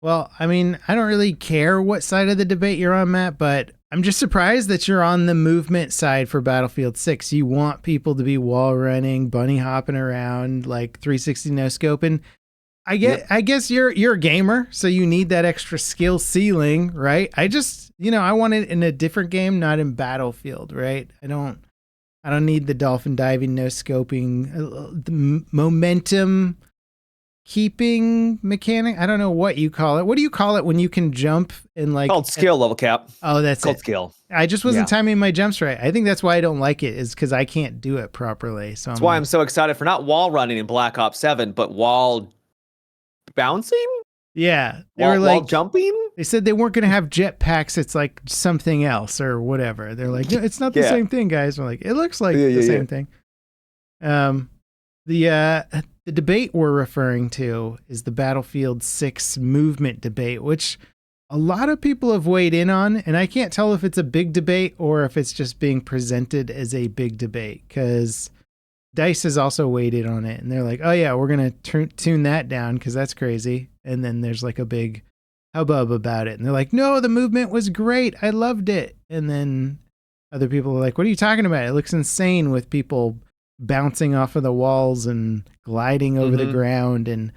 Well, I mean, I don't really care what side of the debate you're on, Matt, but I'm just surprised that you're on the movement side for Battlefield 6. You want people to be wall running, bunny hopping around, like 360 no scoping. Yep. I guess you're a gamer, so you need that extra skill ceiling, right? I just, I want it in a different game, not in Battlefield, right? I don't need the dolphin diving, no scoping, the momentum keeping mechanic. I don't know what you call it. What do you call it when you can jump and like Called skill level cap. Oh, that's It's called it. skill. I just wasn't timing my jumps right. I think that's why I don't like it, is because I can't do it properly. So that's why I'm so excited for not wall running in Black Ops 7, but wall bouncing. Yeah, they were like wall jumping. They said they weren't going to have jetpacks. It's like something else or whatever. They're like, no, it's not the same thing, guys. We're like, it looks like the same thing. The debate we're referring to is the Battlefield 6 movement debate, which a lot of people have weighed in on, and I can't tell if it's a big debate or if it's just being presented as a big debate, because DICE has also weighed in on it, and they're like, oh yeah, we're going to tune that down because that's crazy. And then there's like a big hubbub about it, and they're like, no, the movement was great. I loved it. And then other people are like, what are you talking about? It looks insane with people bouncing off of the walls and gliding over the ground and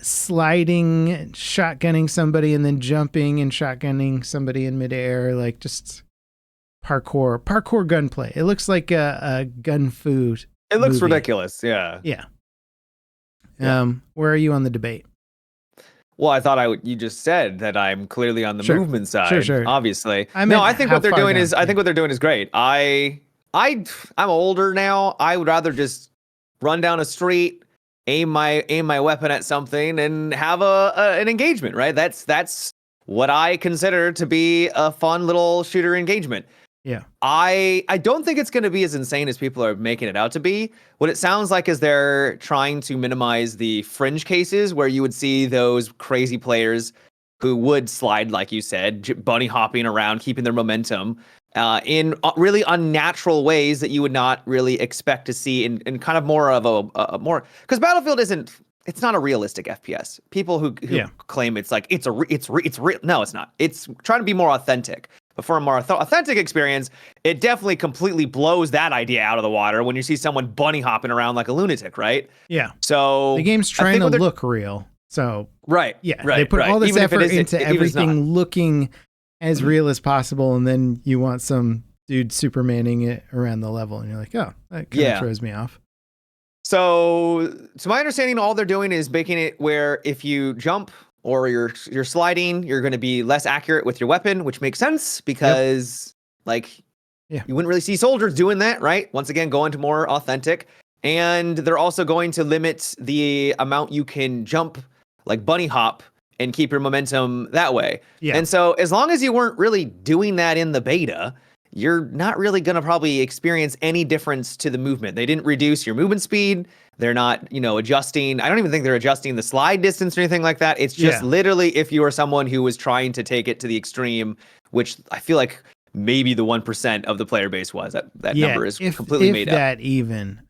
sliding, shotgunning somebody and then jumping and shotgunning somebody in midair, like just parkour gunplay. It looks like a gun food. It looks ridiculous. Yeah. Where are you on the debate? Well, I thought you just said that I'm clearly on the movement side. Sure. Obviously. I think what they're doing is great. I'm older now. I would rather just run down a street, aim my weapon at something, and have an engagement. Right? That's what I consider to be a fun little shooter engagement. Yeah. I don't think it's going to be as insane as people are making it out to be. What it sounds like is they're trying to minimize the fringe cases where you would see those crazy players who would slide, like you said, bunny hopping around, keeping their momentum in really unnatural ways that you would not really expect to see in kind of more of a more, because Battlefield it's not a realistic FPS. People who claim it's like it's real. No, it's not. It's trying to be more authentic. But for a more authentic experience, it definitely completely blows that idea out of the water when you see someone bunny hopping around like a lunatic, right? Yeah. So the game's trying to look real. So they put all this effort into everything looking as real as possible, and then you want some dude Supermaning it around the level, and you're like, oh, that kind of throws me off. So, to my understanding, all they're doing is making it where if you jump or you're sliding, you're going to be less accurate with your weapon, which makes sense because you wouldn't really see soldiers doing that, right? Once again, going to more authentic. And they're also going to limit the amount you can jump, like bunny hop, and keep your momentum that way. Yeah. And so as long as you weren't really doing that in the beta, you're not really going to probably experience any difference to the movement. They didn't reduce your movement speed. They're not, adjusting. I don't even think they're adjusting the slide distance or anything like that. It's just literally if you are someone who was trying to take it to the extreme, which I feel like maybe the 1% of the player base was. That number is completely made up. That even.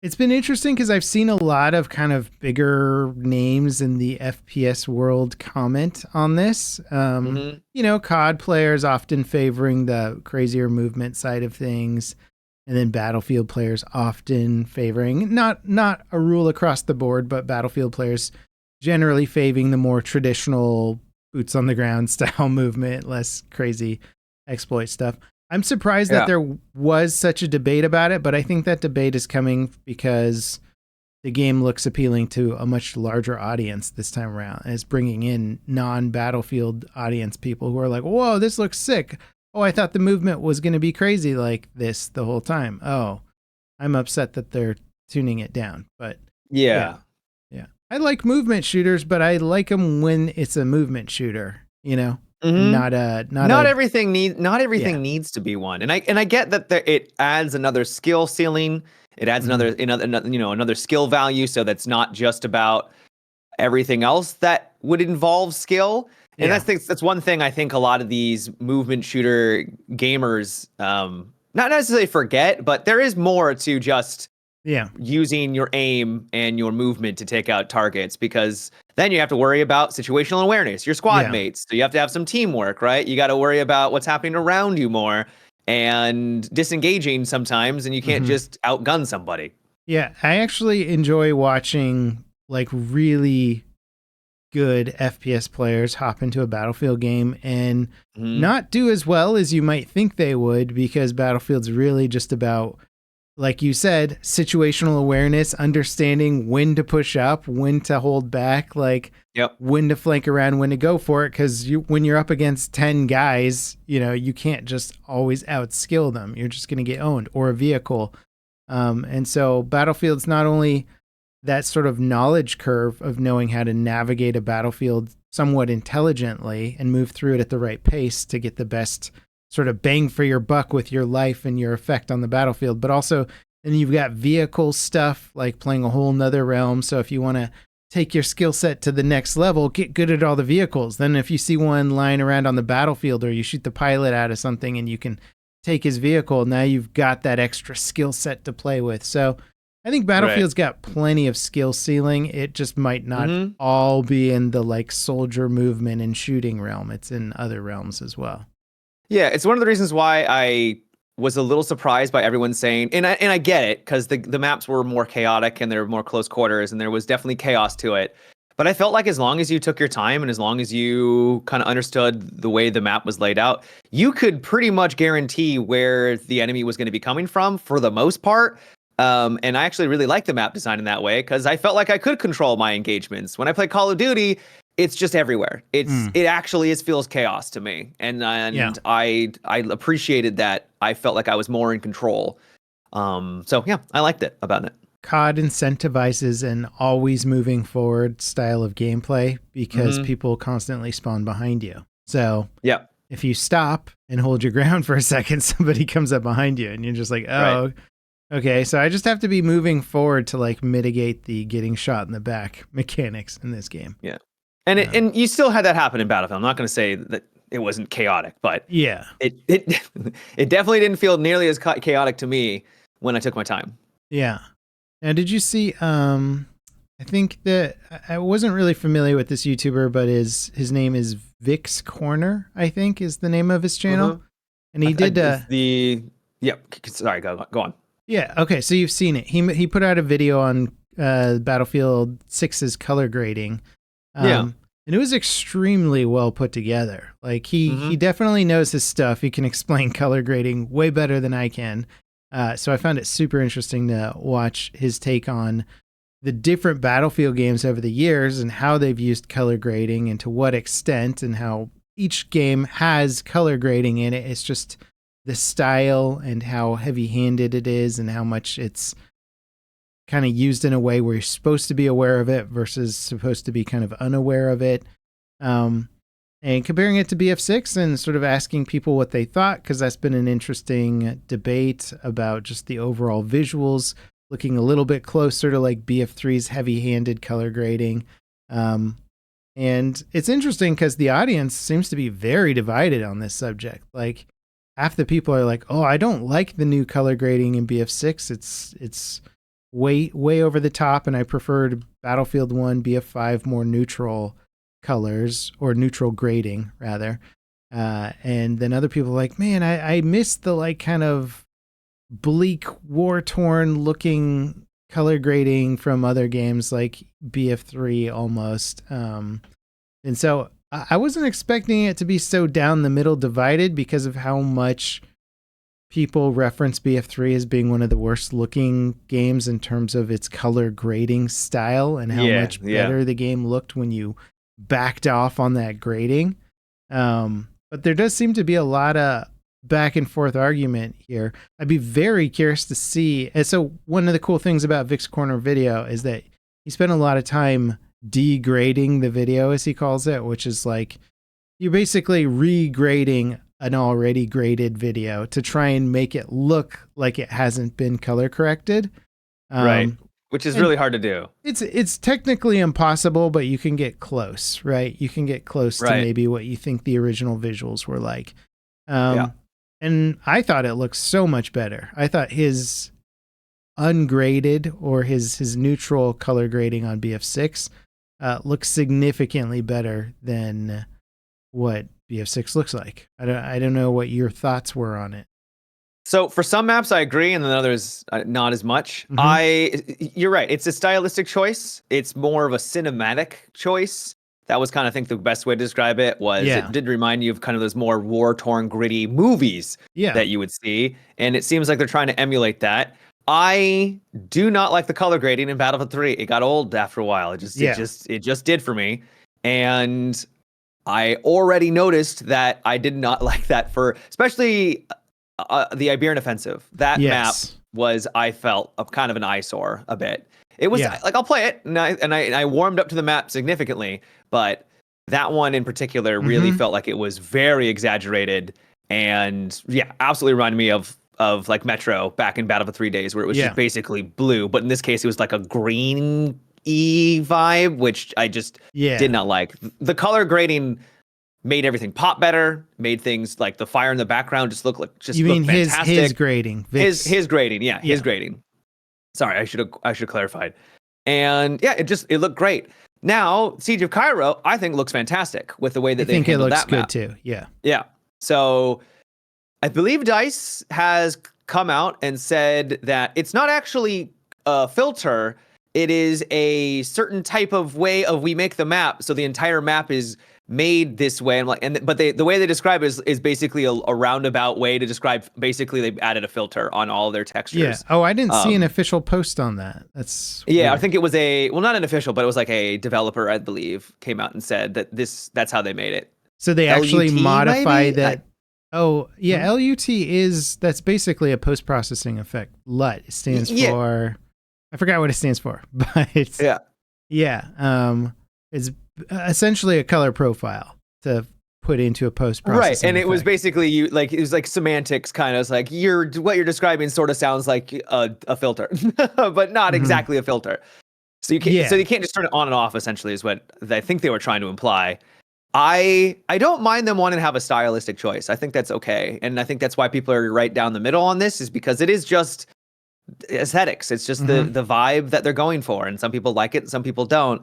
It's been interesting because I've seen a lot of kind of bigger names in the FPS world comment on this. COD players often favoring the crazier movement side of things. And then Battlefield players often favoring, not a rule across the board, but Battlefield players generally favoring the more traditional boots on the ground style movement, less crazy exploit stuff. I'm surprised that there was such a debate about it, but I think that debate is coming because the game looks appealing to a much larger audience this time around. And it's bringing in non-Battlefield audience people who are like, whoa, this looks sick. Oh, I thought the movement was going to be crazy like this the whole time. Oh, I'm upset that they're tuning it down. But yeah. I like movement shooters, but I like them when it's a movement shooter, Not everything needs to be one. And I get that it adds another skill ceiling. It adds another skill value, so that's not just about everything else that would involve skill. And that's one thing I think a lot of these movement shooter gamers not necessarily forget, but there is more to just Yeah. using your aim and your movement to take out targets, because then you have to worry about situational awareness, your squad mates. So you have to have some teamwork, right? You got to worry about what's happening around you more and disengaging sometimes, and you can't just outgun somebody. Yeah, I actually enjoy watching like really good FPS players hop into a Battlefield game and not do as well as you might think they would, because Battlefield's really just about, like you said, situational awareness, understanding when to push up, when to hold back, like when to flank around, when to go for it. Because when you're up against 10 guys, you can't just always outskill them. You're just going to get owned, or a vehicle. And so Battlefield's not only that sort of knowledge curve of knowing how to navigate a battlefield somewhat intelligently and move through it at the right pace to get the best sort of bang for your buck with your life and your effect on the battlefield, but also then you've got vehicle stuff, like playing a whole nother realm. So if you want to take your skill set to the next level, get good at all the vehicles. Then if you see one lying around on the battlefield, or you shoot the pilot out of something and you can take his vehicle, now you've got that extra skill set to play with. So I think Battlefield's got plenty of skill ceiling. It just might not all be in the like soldier movement and shooting realm. It's in other realms as well. Yeah, it's one of the reasons why I was a little surprised by everyone saying, and I get it, because the maps were more chaotic and they were more close quarters, and there was definitely chaos to it. But I felt like as long as you took your time and as long as you kind of understood the way the map was laid out, you could pretty much guarantee where the enemy was going to be coming from for the most part. And I actually really like the map design in that way, because I felt like I could control my engagements. When I play Call of Duty, it's just everywhere. It actually feels chaos to me, and I appreciated that. I felt like I was more in control. So yeah, I liked it about it. COD incentivizes an always moving forward style of gameplay because people constantly spawn behind you. So if you stop and hold your ground for a second, somebody comes up behind you, and you're just like, oh. Right. Okay, so I just have to be moving forward to like mitigate the getting shot in the back mechanics in this game. Yeah, and and you still had that happen in Battlefield. I'm not going to say that it wasn't chaotic, but it definitely didn't feel nearly as chaotic to me when I took my time. Yeah. Now, did you see? I think that I wasn't really familiar with this YouTuber, but his name is Vic's Corner, I think, is the name of his channel, and he did Sorry, go on. Yeah. Okay. So you've seen it. He put out a video on Battlefield 6's color grading. And it was extremely well put together. Like he definitely knows his stuff. He can explain color grading way better than I can. So I found it super interesting to watch his take on the different Battlefield games over the years and how they've used color grading and to what extent, and how each game has color grading in it. It's just the style and how heavy-handed it is, and how much it's kind of used in a way where you're supposed to be aware of it versus supposed to be kind of unaware of it. And comparing it to BF6 and sort of asking people what they thought, because that's been an interesting debate about just the overall visuals, looking a little bit closer to like BF3's heavy-handed color grading. And it's interesting because the audience seems to be very divided on this subject. Like, half the people are like, "Oh, I don't like the new color grading in BF6. It's way over the top, and I preferred Battlefield 1 BF5 more neutral colors, or neutral grading rather." And then other people are like, "Man, I missed the like kind of bleak, war-torn looking color grading from other games like BF3 almost." And so I wasn't expecting it to be so down the middle divided, because of how much people reference BF3 as being one of the worst looking games in terms of its color grading style, and how much better the game looked when you backed off on that grading. But there does seem to be a lot of back and forth argument here. I'd be very curious to see. And so one of the cool things about Vic's Corner video is that he spent a lot of time degrading the video, as he calls it, which is like you're basically regrading an already graded video to try and make it look like it hasn't been color corrected. Right. Which is really hard to do. It's technically impossible, but you can get close, right? You can get close to maybe what you think the original visuals were like. And I thought it looked so much better. I thought his ungraded or his neutral color grading on BF6 looks significantly better than what BF6 looks like. I don't know what your thoughts were on it. So for some maps, I agree, and then others not as much. You're right. It's a stylistic choice. It's more of a cinematic choice. That was kind of, I think, the best way to describe it was it did remind you of kind of those more war-torn, gritty movies that you would see, and it seems like they're trying to emulate that. I do not like the color grading in Battlefield 3. It got old after a while. It just did for me, and I already noticed that I did not like that for especially. The Iberian Offensive. That map was, I felt, a kind of an eyesore a bit. It was like, I'll play it, and I warmed up to the map significantly, but that one in particular really felt like it was very exaggerated, and absolutely reminded me of like Metro back in Battlefield 3 days, where it was just basically blue, but in this case it was like a green vibe, which I just did not like. The color grading made everything pop better, made things like the fire in the background just look fantastic. His grading. His grading, his grading. Sorry, I should have clarified. And it looked great. Now, Siege of Cairo, I think looks fantastic with the way that they handled that map. I think it looks good too. Yeah. So I believe DICE has come out and said that it's not actually a filter, it is a certain type of way of we make the map, so the entire map is made this way. But the way they describe it is basically a roundabout way to describe. Basically, they added a filter on all their textures. Yeah. Oh, I didn't see an official post on that. That's weird. I think it was not an official, but it was like a developer, I believe, came out and said that that's how they made it. So they actually modify that. LUT that's basically a post-processing effect. LUT stands for, I forgot what it stands for, but it's it's essentially a color profile to put into a post-processing and effect. it was basically it was like semantics, kind of. It's like what you're describing sort of sounds like a filter, but not exactly a filter. So you can't just turn it on and off, essentially, is what I think they were trying to imply. I don't mind them wanting to have a stylistic choice. I think that's okay, and I think that's why people are right down the middle on this, is because it is just aesthetics. It's just the vibe that they're going for, and some people like it and some people don't.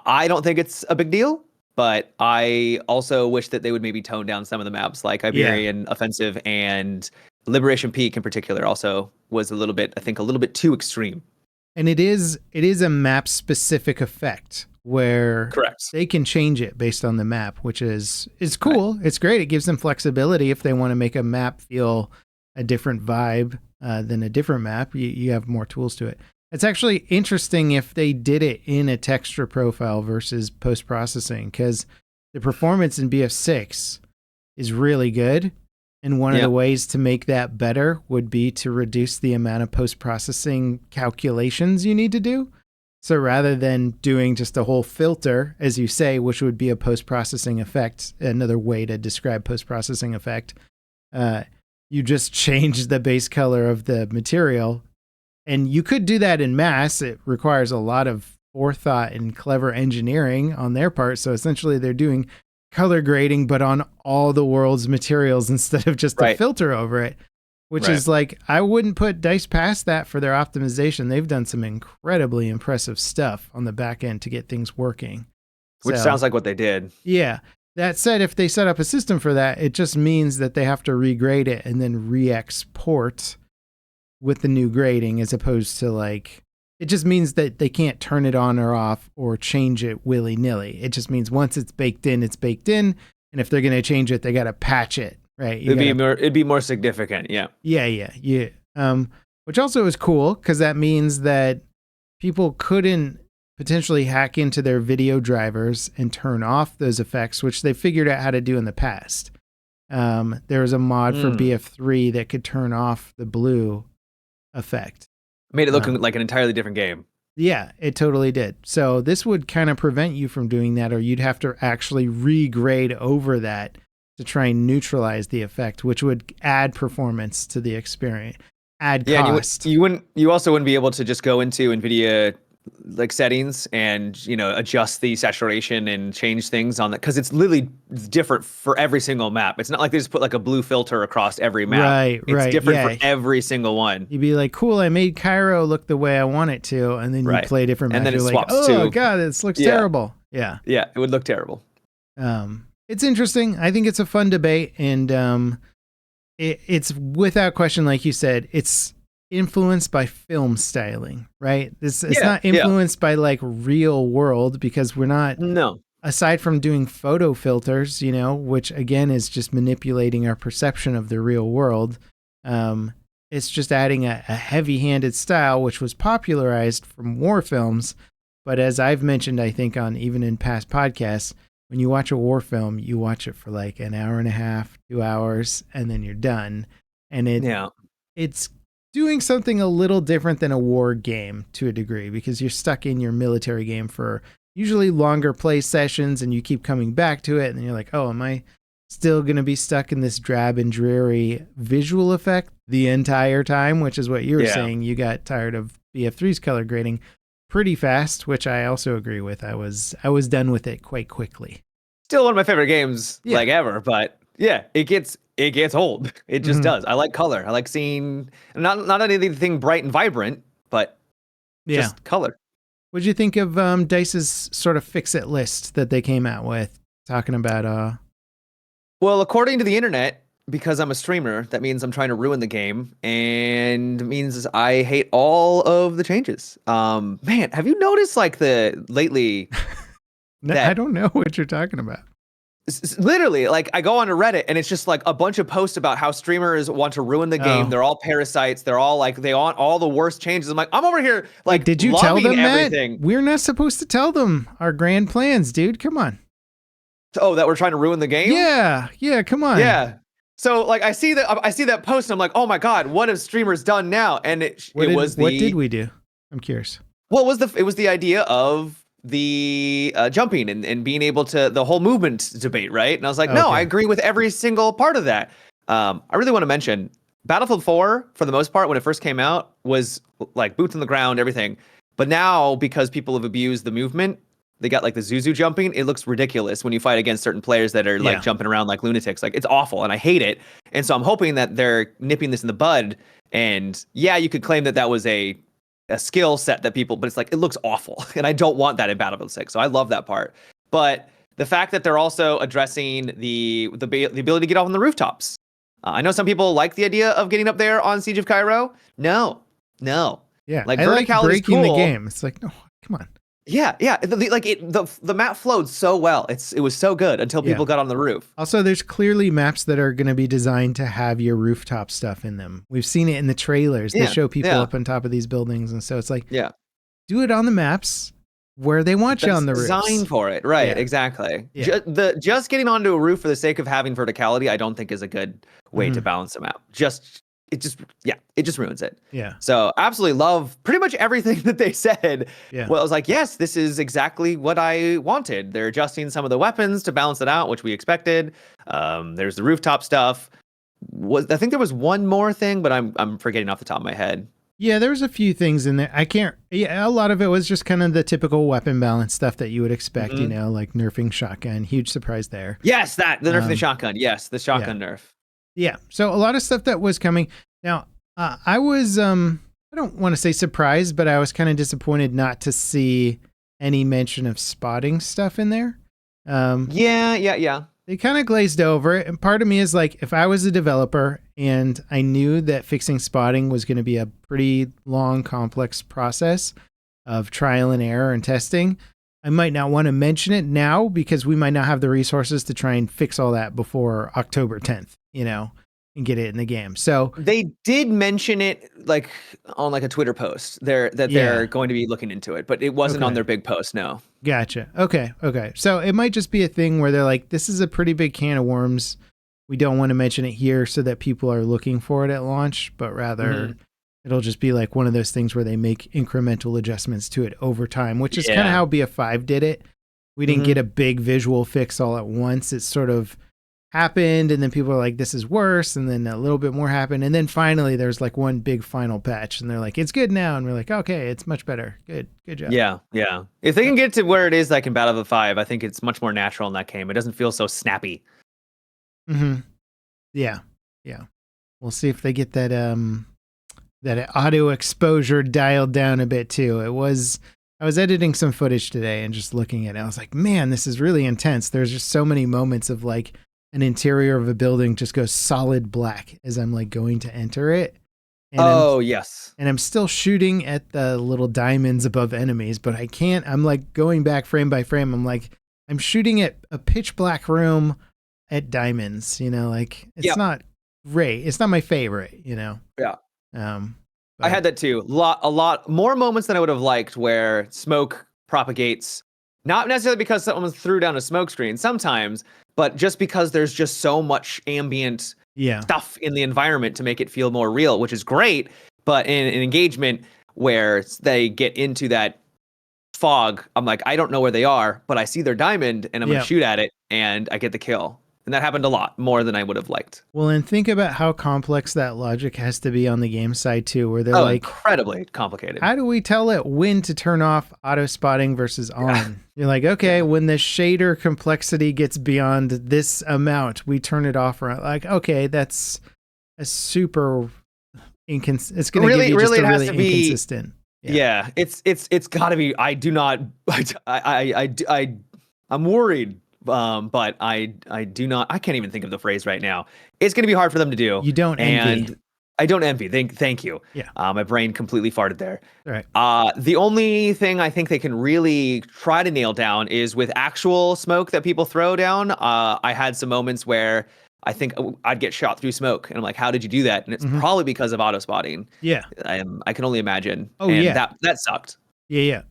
I don't think it's a big deal, but I also wish that they would maybe tone down some of the maps, like Iberian Offensive and Liberation Peak in particular. Also was a little bit too extreme. And it is a map specific effect where they can change it based on the map, which is cool. Right. It's great. It gives them flexibility if they want to make a map feel a different vibe than a different map. You have more tools to it. It's actually interesting if they did it in a texture profile versus post-processing, because the performance in BF6 is really good. And one of the ways to make that better would be to reduce the amount of post-processing calculations you need to do. So rather than doing just a whole filter, as you say, which would be a post-processing effect, another way to describe post-processing effect, you just change the base color of the material. And you could do that in mass. It requires a lot of forethought and clever engineering on their part. So essentially they're doing color grading, but on all the world's materials instead of just a filter over it, which is like, I wouldn't put DICE past that for their optimization. They've done some incredibly impressive stuff on the back end to get things working. Which sounds like what they did. Yeah. That said, if they set up a system for that, it just means that they have to regrade it and then re-export with the new grading, as opposed to it just means that they can't turn it on or off or change it willy-nilly. It just means once it's baked in, it's baked in. And if they're going to change it, they got to patch it, right? It'd be more significant. Yeah. Yeah. Which also is cool, because that means that people couldn't potentially hack into their video drivers and turn off those effects, which they figured out how to do in the past. There was a mod for BF3 that could turn off the blue effect. Made it look like an entirely different game. Yeah, it totally did. So this would kind of prevent you from doing that, or you'd have to actually regrade over that to try and neutralize the effect, which would add performance to the experience, add cost. You also wouldn't be able to just go into NVIDIA like settings and adjust the saturation and change things on that, because it's literally different for every single map. It's not like they just put like a blue filter across every map. Right, it's right, different yeah. for every single one. You'd be like, cool, I made Cairo look the way I want it to, and then you play different maps, and then you're it like, swaps oh god, this looks terrible. Yeah, it would look terrible. It's interesting. I think it's a fun debate, and it's without question, like you said, it's influenced by film styling, right? It's not influenced by like real world, because we're not, aside from doing photo filters, which again is just manipulating our perception of the real world. It's just adding a heavy-handed style, which was popularized from war films. But as I've mentioned, I think even in past podcasts, when you watch a war film, you watch it for like an hour and a half, 2 hours, and then you're done. And it's doing something a little different than a war game to a degree, because you're stuck in your military game for usually longer play sessions, and you keep coming back to it, and you're like, oh, am I still going to be stuck in this drab and dreary visual effect the entire time, which is what you were saying. You got tired of BF3's color grading pretty fast, which I also agree with. I was done with it quite quickly. Still one of my favorite games like ever, but it gets old. It just does. I like color. I like seeing not anything bright and vibrant, but just color. What'd you think of DICE's sort of fix-it list that they came out with, talking about Well, according to the internet, because I'm a streamer, that means I'm trying to ruin the game, and means I hate all of the changes. Man, have you noticed like lately? I don't know what you're talking about. Literally, like I go onto Reddit and it's just like a bunch of posts about how streamers want to ruin the game. They're all parasites. They're all like, they want all the worst changes. I'm like, I'm over here like, did you tell them everything. Matt? We're not supposed to tell them our grand plans, dude. Come on. Oh, that we're trying to ruin the game? Yeah, come on. Yeah. So like I see that post and I'm like, oh my god, what have streamers done now? And what did we do? I'm curious. Well, it was the idea of the jumping and being able to, the whole movement debate, right? And I was like, no, I agree with every single part of that. I really want to mention Battlefield 4, for the most part, when it first came out, was like boots on the ground, everything. But now, because people have abused the movement, they got like the Zuzu jumping. It looks ridiculous when you fight against certain players that are like jumping around like lunatics. Like, it's awful, and I hate it. And so I'm hoping that they're nipping this in the bud. And yeah, you could claim that was a skill set that people, but it's like, it looks awful, and I don't want that in Battlefield 6. So I love that part. But the fact that they're also addressing the ability to get off on the rooftops. I know some people like the idea of getting up there on Siege of Cairo. No. Yeah, like I like breaking the game. It's like, no, come on. Yeah. The map flowed so well. It was so good until people got on the roof. Also, there's clearly maps that are going to be designed to have your rooftop stuff in them. We've seen it in the trailers. They show people up on top of these buildings, and so it's like, do it on the maps where they want you on the roof. Designed for it, right? Exactly. Just getting onto a roof for the sake of having verticality, I don't think is a good way to balance a map. It just ruins it. Yeah. So absolutely love pretty much everything that they said. Yeah. Well, I was like, yes, this is exactly what I wanted. They're adjusting some of the weapons to balance it out, which we expected. There's the rooftop stuff. I think there was one more thing, but I'm forgetting off the top of my head. Yeah, there was a few things in there. A lot of it was just kind of the typical weapon balance stuff that you would expect, like nerfing shotgun. Huge surprise there. Yes, the nerfing the shotgun. Yes, the shotgun nerf. Yeah, so a lot of stuff that was coming. Now, I was, I don't want to say surprised, but I was kind of disappointed not to see any mention of spotting stuff in there. Yeah. They kind of glazed over it. And part of me is like, if I was a developer and I knew that fixing spotting was going to be a pretty long, complex process of trial and error and testing, I might not want to mention it now because we might not have the resources to try and fix all that before October 10th, and get it in the game. So they did mention it like on like a Twitter post they're going to be looking into it, but it wasn't on their big post. No. Gotcha. Okay. So it might just be a thing where they're like, this is a pretty big can of worms. We don't want to mention it here so that people are looking for it at launch, but rather it'll just be like one of those things where they make incremental adjustments to it over time, which is kind of how BF5 did it. We didn't get a big visual fix all at once. It's sort of happened, and then people are like, this is worse, and then a little bit more happened, and then finally there's like one big final patch, and they're like, it's good now, and we're like, okay, it's much better. Good job. Yeah. If they can get to where it is like in Battlefield 5, I think it's much more natural in that game. It doesn't feel so snappy. Yeah. We'll see if they get that that auto exposure dialed down a bit too. I was editing some footage today and just looking at it, I was like, man, this is really intense. There's just so many moments of like an interior of a building just goes solid black as I'm like going to enter it. And yes. And I'm still shooting at the little diamonds above enemies, but I can't. I'm like going back frame by frame. I'm like, I'm shooting at a pitch black room at diamonds, like it's not great. It's not my favorite, Yeah. But I had that too. A lot more moments than I would have liked where smoke propagates, not necessarily because someone threw down a smoke screen sometimes, but just because there's just so much ambient stuff in the environment to make it feel more real, which is great. But in an engagement where they get into that fog, I'm like, I don't know where they are, but I see their diamond and I'm going to shoot at it and I get the kill. And that happened a lot more than I would have liked. Well, and think about how complex that logic has to be on the game side too, where they're like incredibly complicated. How do we tell it when to turn off auto spotting versus on? Yeah. You're like, okay, when the shader complexity gets beyond this amount, we turn it off. Like, okay, that's a super inconsistent. It's going to give you just a really inconsistent. Yeah, it's got to be. I do not. I'm worried. But I do not. I can't even think of the phrase right now. It's going to be hard for them to do. You don't envy. And I don't envy. Thank you. Yeah. My brain completely farted there. All right. The only thing I think they can really try to nail down is with actual smoke that people throw down. I had some moments where I think I'd get shot through smoke, and I'm like, "How did you do that?" And it's probably because of auto spotting. Yeah. I can only imagine. Oh, and yeah. That sucked. Yeah.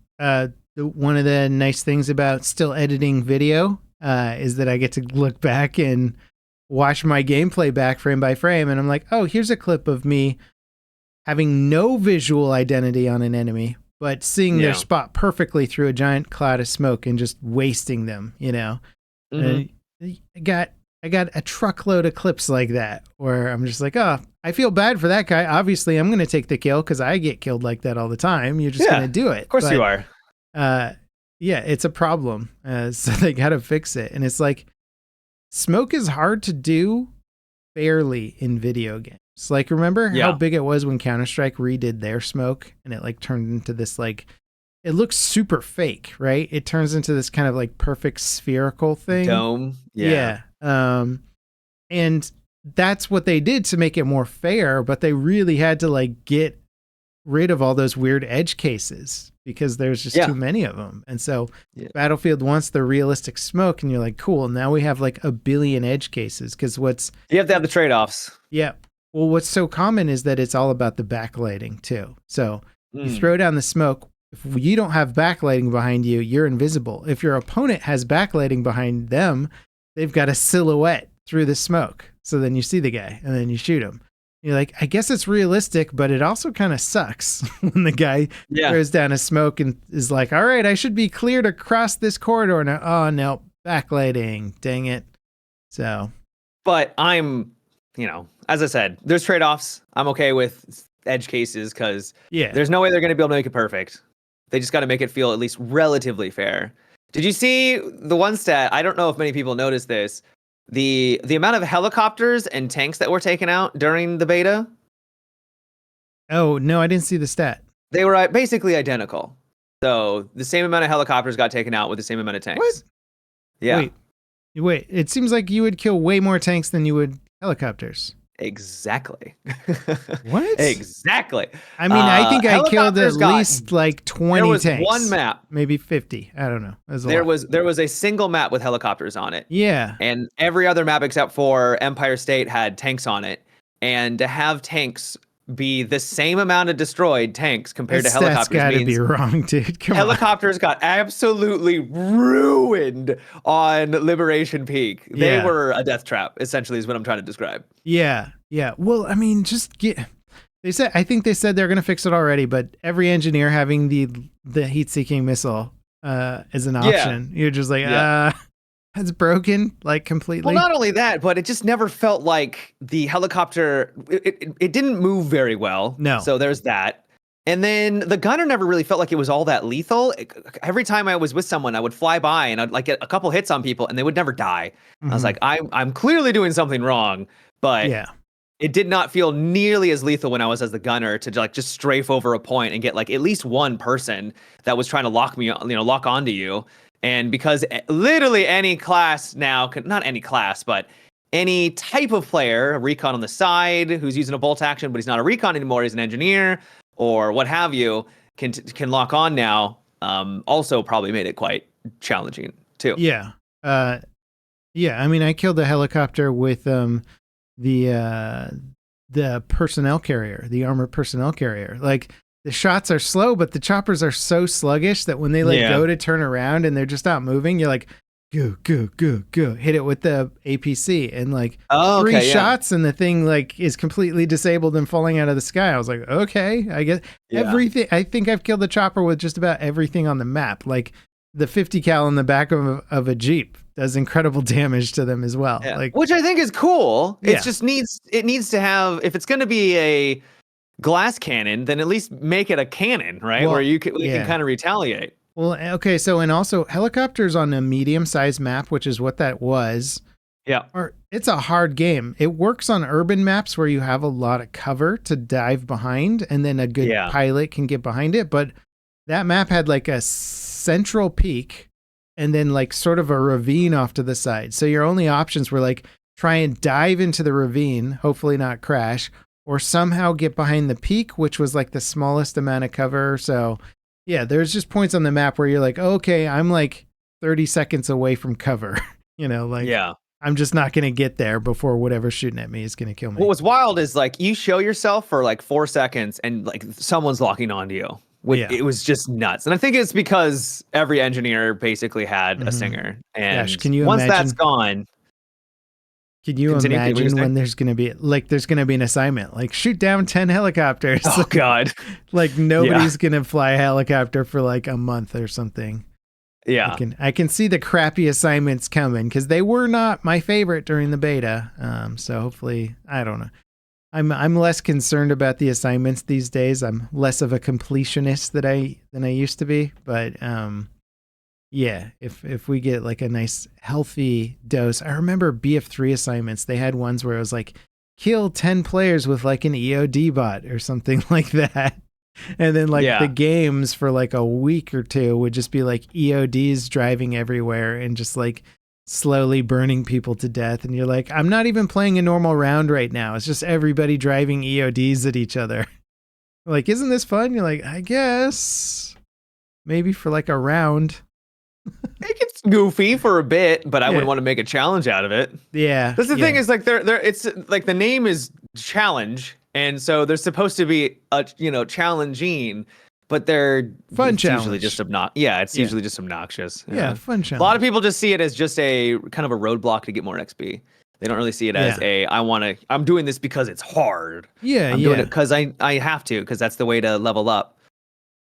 One of the nice things about still editing video is that I get to look back and watch my gameplay back frame by frame. And I'm like, oh, here's a clip of me having no visual identity on an enemy, but seeing their spot perfectly through a giant cloud of smoke and just wasting them, And I got a truckload of clips like that where I'm just like, oh, I feel bad for that guy. Obviously, I'm going to take the kill because I get killed like that all the time. You're just going to do it. Of course you are. Yeah, it's a problem. So they got to fix it. And it's like, smoke is hard to do fairly in video games. Like, remember how big it was when Counter-Strike redid their smoke and it like turned into this like, it looks super fake, right? It turns into this kind of like perfect spherical thing. Dome. Yeah. And that's what they did to make it more fair, but they really had to like get rid of all those weird edge cases because there's just too many of them. And so Battlefield wants the realistic smoke, and you're like, cool, now we have like a billion edge cases because you have to have the trade-offs. Yeah. Well, what's so common is that it's all about the backlighting too. So you throw down the smoke. If you don't have backlighting behind you, you're invisible. If your opponent has backlighting behind them, they've got a silhouette through the smoke. So then you see the guy and then you shoot him. You're like, I guess it's realistic, but it also kind of sucks when the guy throws down a smoke and is like, all right, I should be clear to cross this corridor now. Oh, no, backlighting. Dang it. So. But I'm, as I said, there's trade-offs. I'm okay with edge cases because there's no way they're going to be able to make it perfect. They just got to make it feel at least relatively fair. Did you see the one stat? I don't know if many people noticed this. The amount of helicopters and tanks that were taken out during the beta. Oh, no, I didn't see the stat. They were basically identical. So the same amount of helicopters got taken out with the same amount of tanks. What? Yeah. Wait. It seems like you would kill way more tanks than you would helicopters. Exactly. What? Exactly. I mean, I think I killed at least like 20 tanks. There was one map. Maybe 50. I don't know. There was a single map with helicopters on it. Yeah. And every other map except for Empire State had tanks on it. And to have tanks be the same amount of destroyed tanks compared to helicopters got to be wrong, dude. Come helicopters got absolutely ruined on Liberation Peak. They were a death trap, essentially, is what I'm trying to describe. Yeah. Well, I mean, I think they said they're going to fix it already, but every engineer having the heat-seeking missile as an option, you're just like, That's broken, like, completely. Well, not only that, but it just never felt like the helicopter. It didn't move very well. No. So there's that. And then the gunner never really felt like it was all that lethal. Every time I was with someone, I would fly by and I'd like get a couple hits on people, and they would never die. I was like, I'm clearly doing something wrong, but it did not feel nearly as lethal when I was as the gunner to like just strafe over a point and get like at least one person that was trying to lock onto you. And because literally any class now, not any class, but any type of player, a recon on the side who's using a bolt action, but he's not a recon anymore, he's an engineer or what have you, can lock on now. Also probably made it quite challenging too. Yeah. I mean, I killed a helicopter with the personnel carrier, the armored personnel carrier. Like, the shots are slow, but the choppers are so sluggish that when they go to turn around and they're just not moving, you're like, go, hit it with the APC, and like three shots and the thing like is completely disabled and falling out of the sky. I was like, okay, I guess everything. I think I've killed the chopper with just about everything on the map. Like the 50 cal in the back of a Jeep does incredible damage to them as well. Yeah. Like, which I think is cool. It just needs to have, if it's going to be a glass cannon, then at least make it a cannon, right? Well, where we can kind of retaliate. Well, okay, so and also helicopters on a medium-sized map, which is what that was. Yeah. It's a hard game. It works on urban maps where you have a lot of cover to dive behind, and then a good pilot can get behind it. But that map had like a central peak and then like sort of a ravine off to the side. So your only options were like try and dive into the ravine, hopefully not crash, or somehow get behind the peak, which was like the smallest amount of cover. So yeah, there's just points on the map where you're like, oh, okay, I'm like 30 seconds away from cover. I'm just not going to get there before whatever's shooting at me is going to kill me. What was wild is like you show yourself for like 4 seconds and like someone's locking onto you. It was just nuts. And I think it's because every engineer basically had a singer. And can you once imagine? That's gone, can you imagine when there's going to be an assignment like shoot down 10 helicopters? Oh God. Like nobody's going to fly a helicopter for like a month or something. Yeah. I can see the crappy assignments coming because they were not my favorite during the beta. So hopefully, I don't know. I'm less concerned about the assignments these days. I'm less of a completionist than I used to be, but yeah, if we get like a nice healthy dose. I remember BF3 assignments, they had ones where it was like kill 10 players with like an EOD bot or something like that. And then like the games for like a week or two would just be like EODs driving everywhere and just like slowly burning people to death. And you're like, I'm not even playing a normal round right now. It's just everybody driving EODs at each other. Like, isn't this fun? You're like, I guess maybe for like a round. It gets goofy for a bit, but I wouldn't want to make a challenge out of it. Yeah. That's the thing is like it's like the name is challenge. And so they're supposed to be challenging, but they're fun challenge. Usually just it's usually just obnoxious. Yeah, fun challenge. A lot of people just see it as just a kind of a roadblock to get more XP. They don't really see it as I'm doing this because it's hard. I'm doing it because I have to, because that's the way to level up.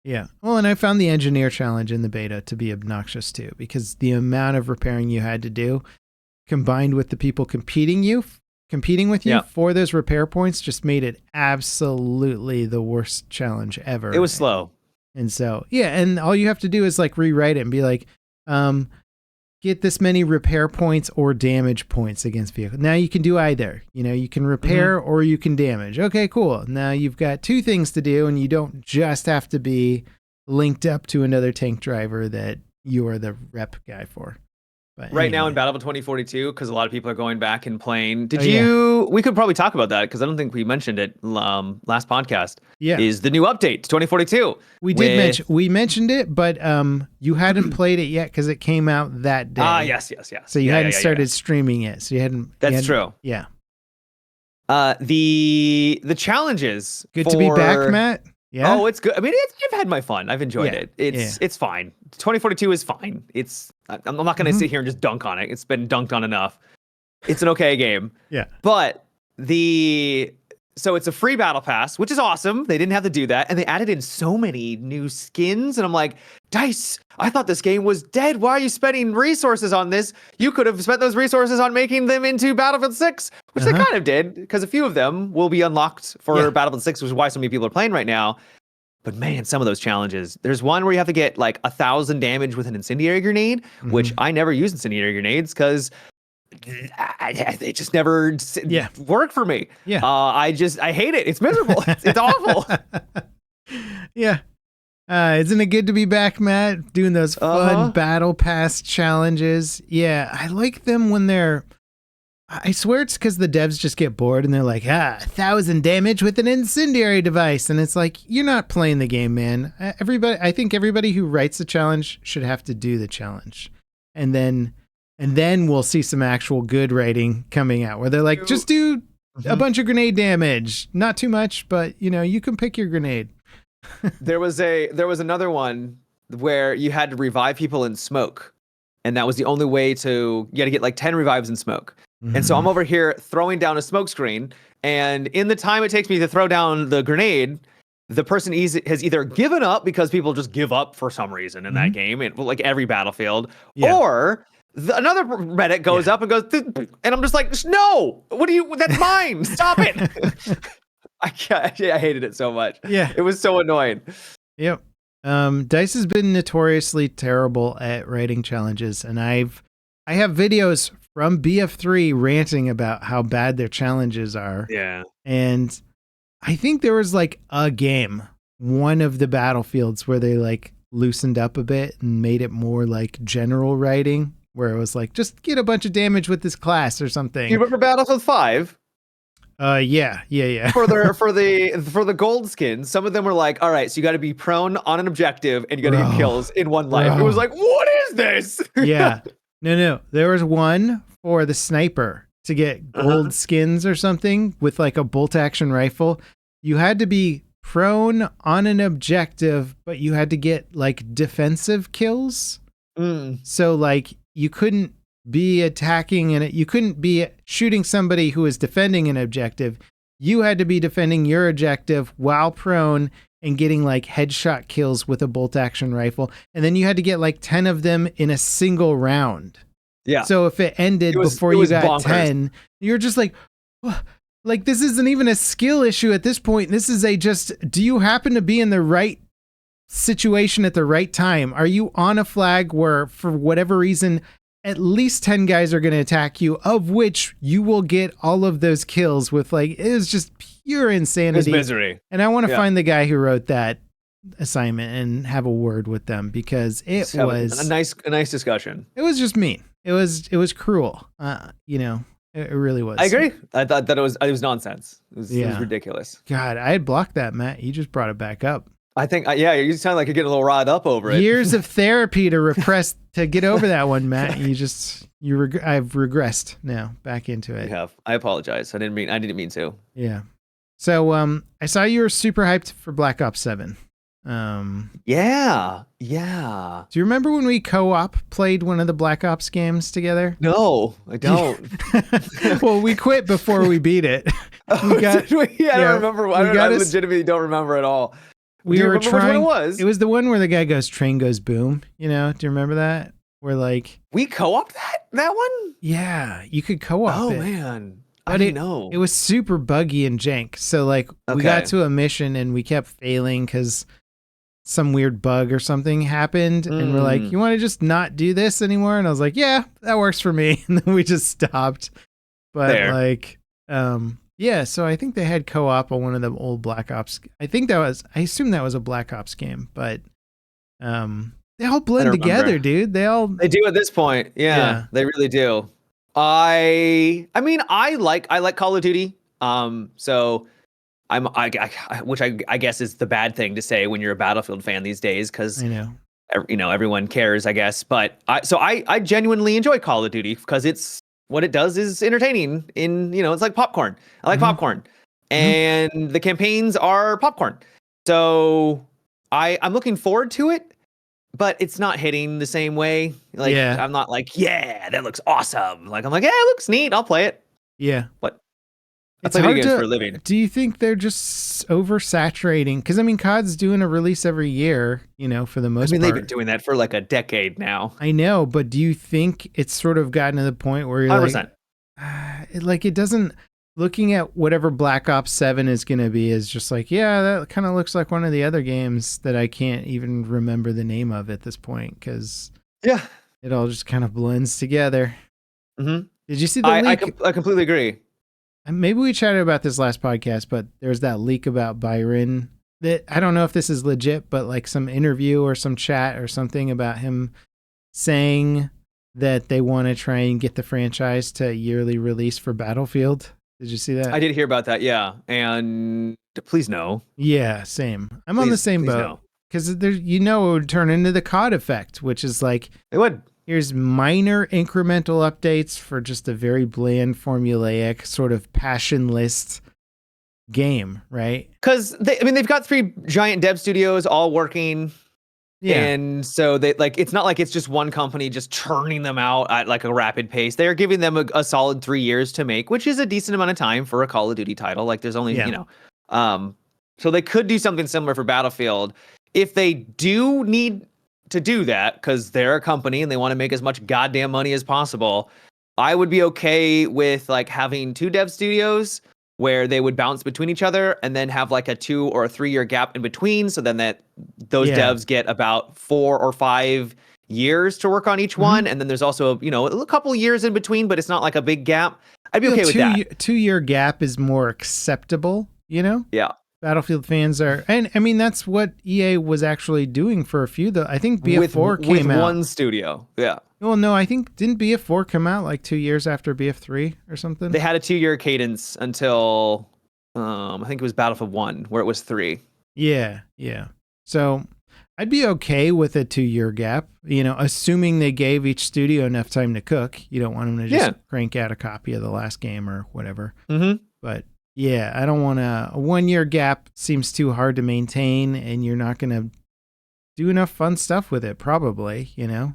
Yeah. Well, and I found the engineer challenge in the beta to be obnoxious too, because the amount of repairing you had to do combined with the people competing with you for those repair points just made it absolutely the worst challenge ever. It was slow. And so, and all you have to do is like rewrite it and be like, get this many repair points or damage points against vehicle. Now you can do either. You can repair or you can damage. Okay, cool. Now you've got two things to do, and you don't just have to be linked up to another tank driver that you are the rep guy for. But right now in Battlefield 2042, because a lot of people are going back and playing. We could probably talk about that because I don't think we mentioned it last podcast. Yeah. Is the new update to 2042. We mentioned it, but you hadn't played it yet because it came out that day. Yes. So you hadn't started streaming it. So you hadn't. That's true. Yeah. The challenges. Good to be back, Matt. Yeah. Oh, it's good. I mean, I've had my fun. I've enjoyed it. It's fine. 2042 is fine. I'm not going to sit here and just dunk on it. It's been dunked on enough. It's an okay game. Yeah. But the So it's a free battle pass, which is awesome. They didn't have to do that. And they added in so many new skins. And I'm like, DICE, I thought this game was dead. Why are you spending resources on this? You could have spent those resources on making them into Battlefield 6, which they kind of did, because a few of them will be unlocked for Battlefield 6, which is why so many people are playing right now. But man, some of those challenges. There's one where you have to get like 1,000 damage with an incendiary grenade, which I never use incendiary grenades because they just never work for me. I hate it. It's miserable. It's awful. Yeah. Isn't it good to be back, Matt? Doing those fun battle pass challenges. Yeah, I like them when I swear it's because the devs just get bored and they're like, 1,000 damage with an incendiary device. And it's like, you're not playing the game, man. I think everybody who writes the challenge should have to do the challenge. And then we'll see some actual good writing coming out where they're like, just do a bunch of grenade damage. Not too much, but you can pick your grenade. There was another one where you had to revive people in smoke. And that was the only way you had to get like 10 revives in smoke. And so I'm over here throwing down a smoke screen. And in the time it takes me to throw down the grenade, the person has either given up because people just give up for some reason in that game, like every Battlefield, or another medic goes up and goes, and I'm just like, no, that's mine. Stop it. I hated it so much. Yeah. It was so annoying. Yep. DICE has been notoriously terrible at writing challenges, and I have videos from BF3 ranting about how bad their challenges are. Yeah. And I think there was like a game, one of the Battlefields, where they like loosened up a bit and made it more like general writing, where it was like, just get a bunch of damage with this class or something. You remember Battlefield 5? Yeah. For the gold skins, some of them were like, all right, so you got to be prone on an objective and you got to get kills in one life. It was like, what is this? Yeah. No. There was one for the sniper to get gold skins or something with like a bolt action rifle. You had to be prone on an objective, but you had to get like defensive kills. So like you couldn't be attacking and you couldn't be shooting somebody who was defending an objective. You had to be defending your objective while prone and getting like headshot kills with a bolt action rifle. And then you had to get like 10 of them in a single round. Yeah. So if it ended before you got bonkers. 10, you're just like this isn't even a skill issue at this point. This is do you happen to be in the right situation at the right time? Are you on a flag where for whatever reason, at least 10 guys are going to attack you, of which you will get all of those kills with it is just pure insanity. It's misery. And I want to find the guy who wrote that assignment and have a word with them because it was a nice discussion. It was just mean. It was cruel. It really was. I agree. I thought that it was nonsense. It was ridiculous. God, I had blocked that, Matt. You just brought it back up. I think, you sound like you're getting a little riled up over it. Years of therapy to repress, to get over that one, Matt. I've regressed now back into it. You have. I apologize. I didn't mean to. Yeah. So, I saw you were super hyped for Black Ops 7. Yeah. Do you remember when we co-op played one of the Black Ops games together? No, I don't. Well, we quit before we beat it. I don't remember. I legitimately don't remember at all. We were trying. Which one it was? It was the one where the guy goes, train goes boom. Do you remember that? Where we co-opted that one? Yeah, you could co-op it. Oh man. I didn't know. It was super buggy and jank. So we got to a mission and we kept failing because some weird bug or something happened. And we're like, you want to just not do this anymore? And I was like, yeah, that works for me. And then we just stopped. But so I think they had co-op on one of the old Black Ops. I assume that was a Black Ops game, but they all blend together, dude. They do at this point. Yeah, they really do. I mean, I like Call of Duty. So which I guess is the bad thing to say when you're a Battlefield fan these days, because everyone cares, I guess. But I genuinely enjoy Call of Duty because it's what it does is entertaining. It's like popcorn. I like popcorn, and the campaigns are popcorn. So I'm looking forward to it. But it's not hitting the same way. I'm not like, yeah, that looks awesome. I'm like, yeah, it looks neat. I'll play it. Yeah. What? I It's play video hard games to. for a living. Do you think they're just oversaturating? Because I mean, COD's doing a release every year, for the most part. They've been doing that for like a decade now. I know, but do you think it's sort of gotten to the point where you're 100%. it doesn't. Looking at whatever Black Ops 7 is going to be is just like, yeah, that kind of looks like one of the other games that I can't even remember the name of at this point because it all just kind of blends together. Mm-hmm. Did you see the leak? I completely agree. Maybe we chatted about this last podcast, but there's that leak about Byron that I don't know if this is legit, but like some interview or some chat or something about him saying that they want to try and get the franchise to yearly release for Battlefield. Did you see that? I did hear about that, yeah. And please no. Yeah, same. I'm on the same boat. Because there, it would turn into the COD effect, which is like it would. Here's minor incremental updates for just a very bland, formulaic, sort of passionless game, right? Because they've got 3 giant dev studios all working. Yeah. And so it's not like it's just one company just churning them out at like a rapid pace. They're giving them a solid 3 years to make, which is a decent amount of time for a Call of Duty title. Like there's only, so they could do something similar for Battlefield. If they do need to do that, because they're a company and they want to make as much goddamn money as possible, I would be okay with like having 2 dev studios where they would bounce between each other and then have like a 2 or a 3 year gap in between. So then those devs get about 4 or 5 years to work on each one. And then there's also, a couple years in between, but it's not like a big gap. I'd be okay with that. 2 year gap is more acceptable, Yeah. Battlefield fans are, and I mean, that's what EA was actually doing for a few, though. I think BF4 came out. With one studio. Yeah. Well, no, I think, didn't BF4 come out like 2 years after BF3 or something? They had a 2 year cadence until, I think it was Battlefield 1, where it was 3. Yeah. So I'd be okay with a 2 year gap, assuming they gave each studio enough time to cook. You don't want them to just crank out a copy of the last game or whatever. Mm-hmm. But yeah, I don't want a 1 year gap seems too hard to maintain, and you're not going to do enough fun stuff with it, probably, Yeah.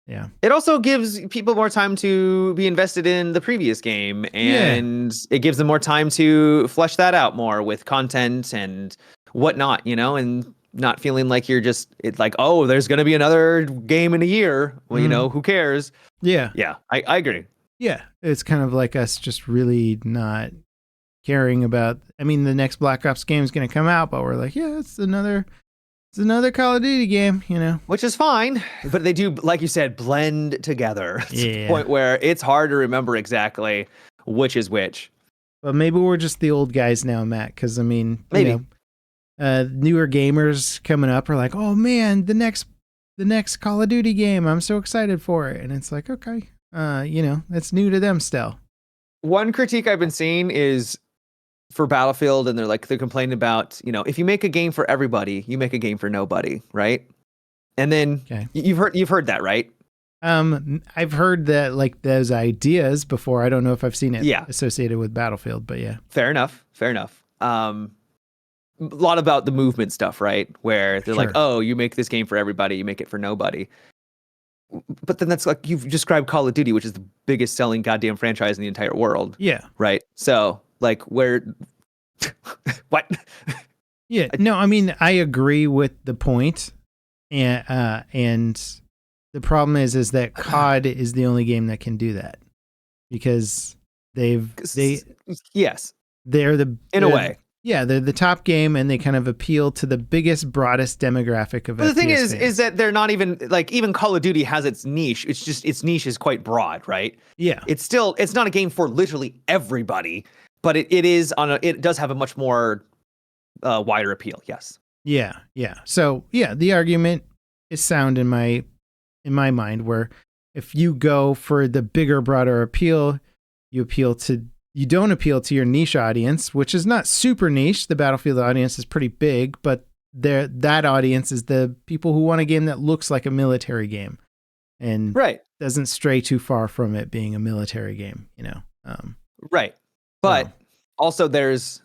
Yeah. It also gives people more time to be invested in the previous game, and it gives them more time to flesh that out more with content and whatnot, and not feeling like you're just, it's like, oh, there's going to be another game in a year. Well, who cares? Yeah. Yeah, I agree. Yeah. It's kind of like us just really not caring about, the next Black Ops game is going to come out, but we're like, yeah, it's another Call of Duty game, Which is fine, but they do, like you said, blend together to the point where it's hard to remember exactly which is which. But maybe we're just the old guys now, Matt, because, maybe. Newer gamers coming up are like, oh, man, the next Call of Duty game, I'm so excited for it. And it's like, okay, it's new to them still. One critique I've been seeing is for Battlefield, and they're complaining about, if you make a game for everybody, you make a game for nobody, right? And then you've heard that, right? I've heard that like those ideas before. I don't know if I've seen it associated with Battlefield, but yeah. Fair enough. A lot about the movement stuff, right? Where they're like, oh, you make this game for everybody, you make it for nobody. But then that's like, you've described Call of Duty, which is the biggest selling goddamn franchise in the entire world. Yeah. Right. So like where, what? Yeah. No, I agree with the point. And the problem is that COD is the only game that can do that because they're in a way. Yeah, they're the top game, and they kind of appeal to the biggest, broadest demographic of. But the thing is that they're not even like, even Call of Duty has its niche. It's just its niche is quite broad, right? Yeah, it's not a game for literally everybody, but it does have a much more wider appeal. Yes. Yeah. So the argument is sound in my mind, where if you go for the bigger, broader appeal, you don't appeal to your niche audience, which is not super niche. The Battlefield audience is pretty big, but that audience is the people who want a game that looks like a military game and doesn't stray too far from it being a military game, Right. But also there's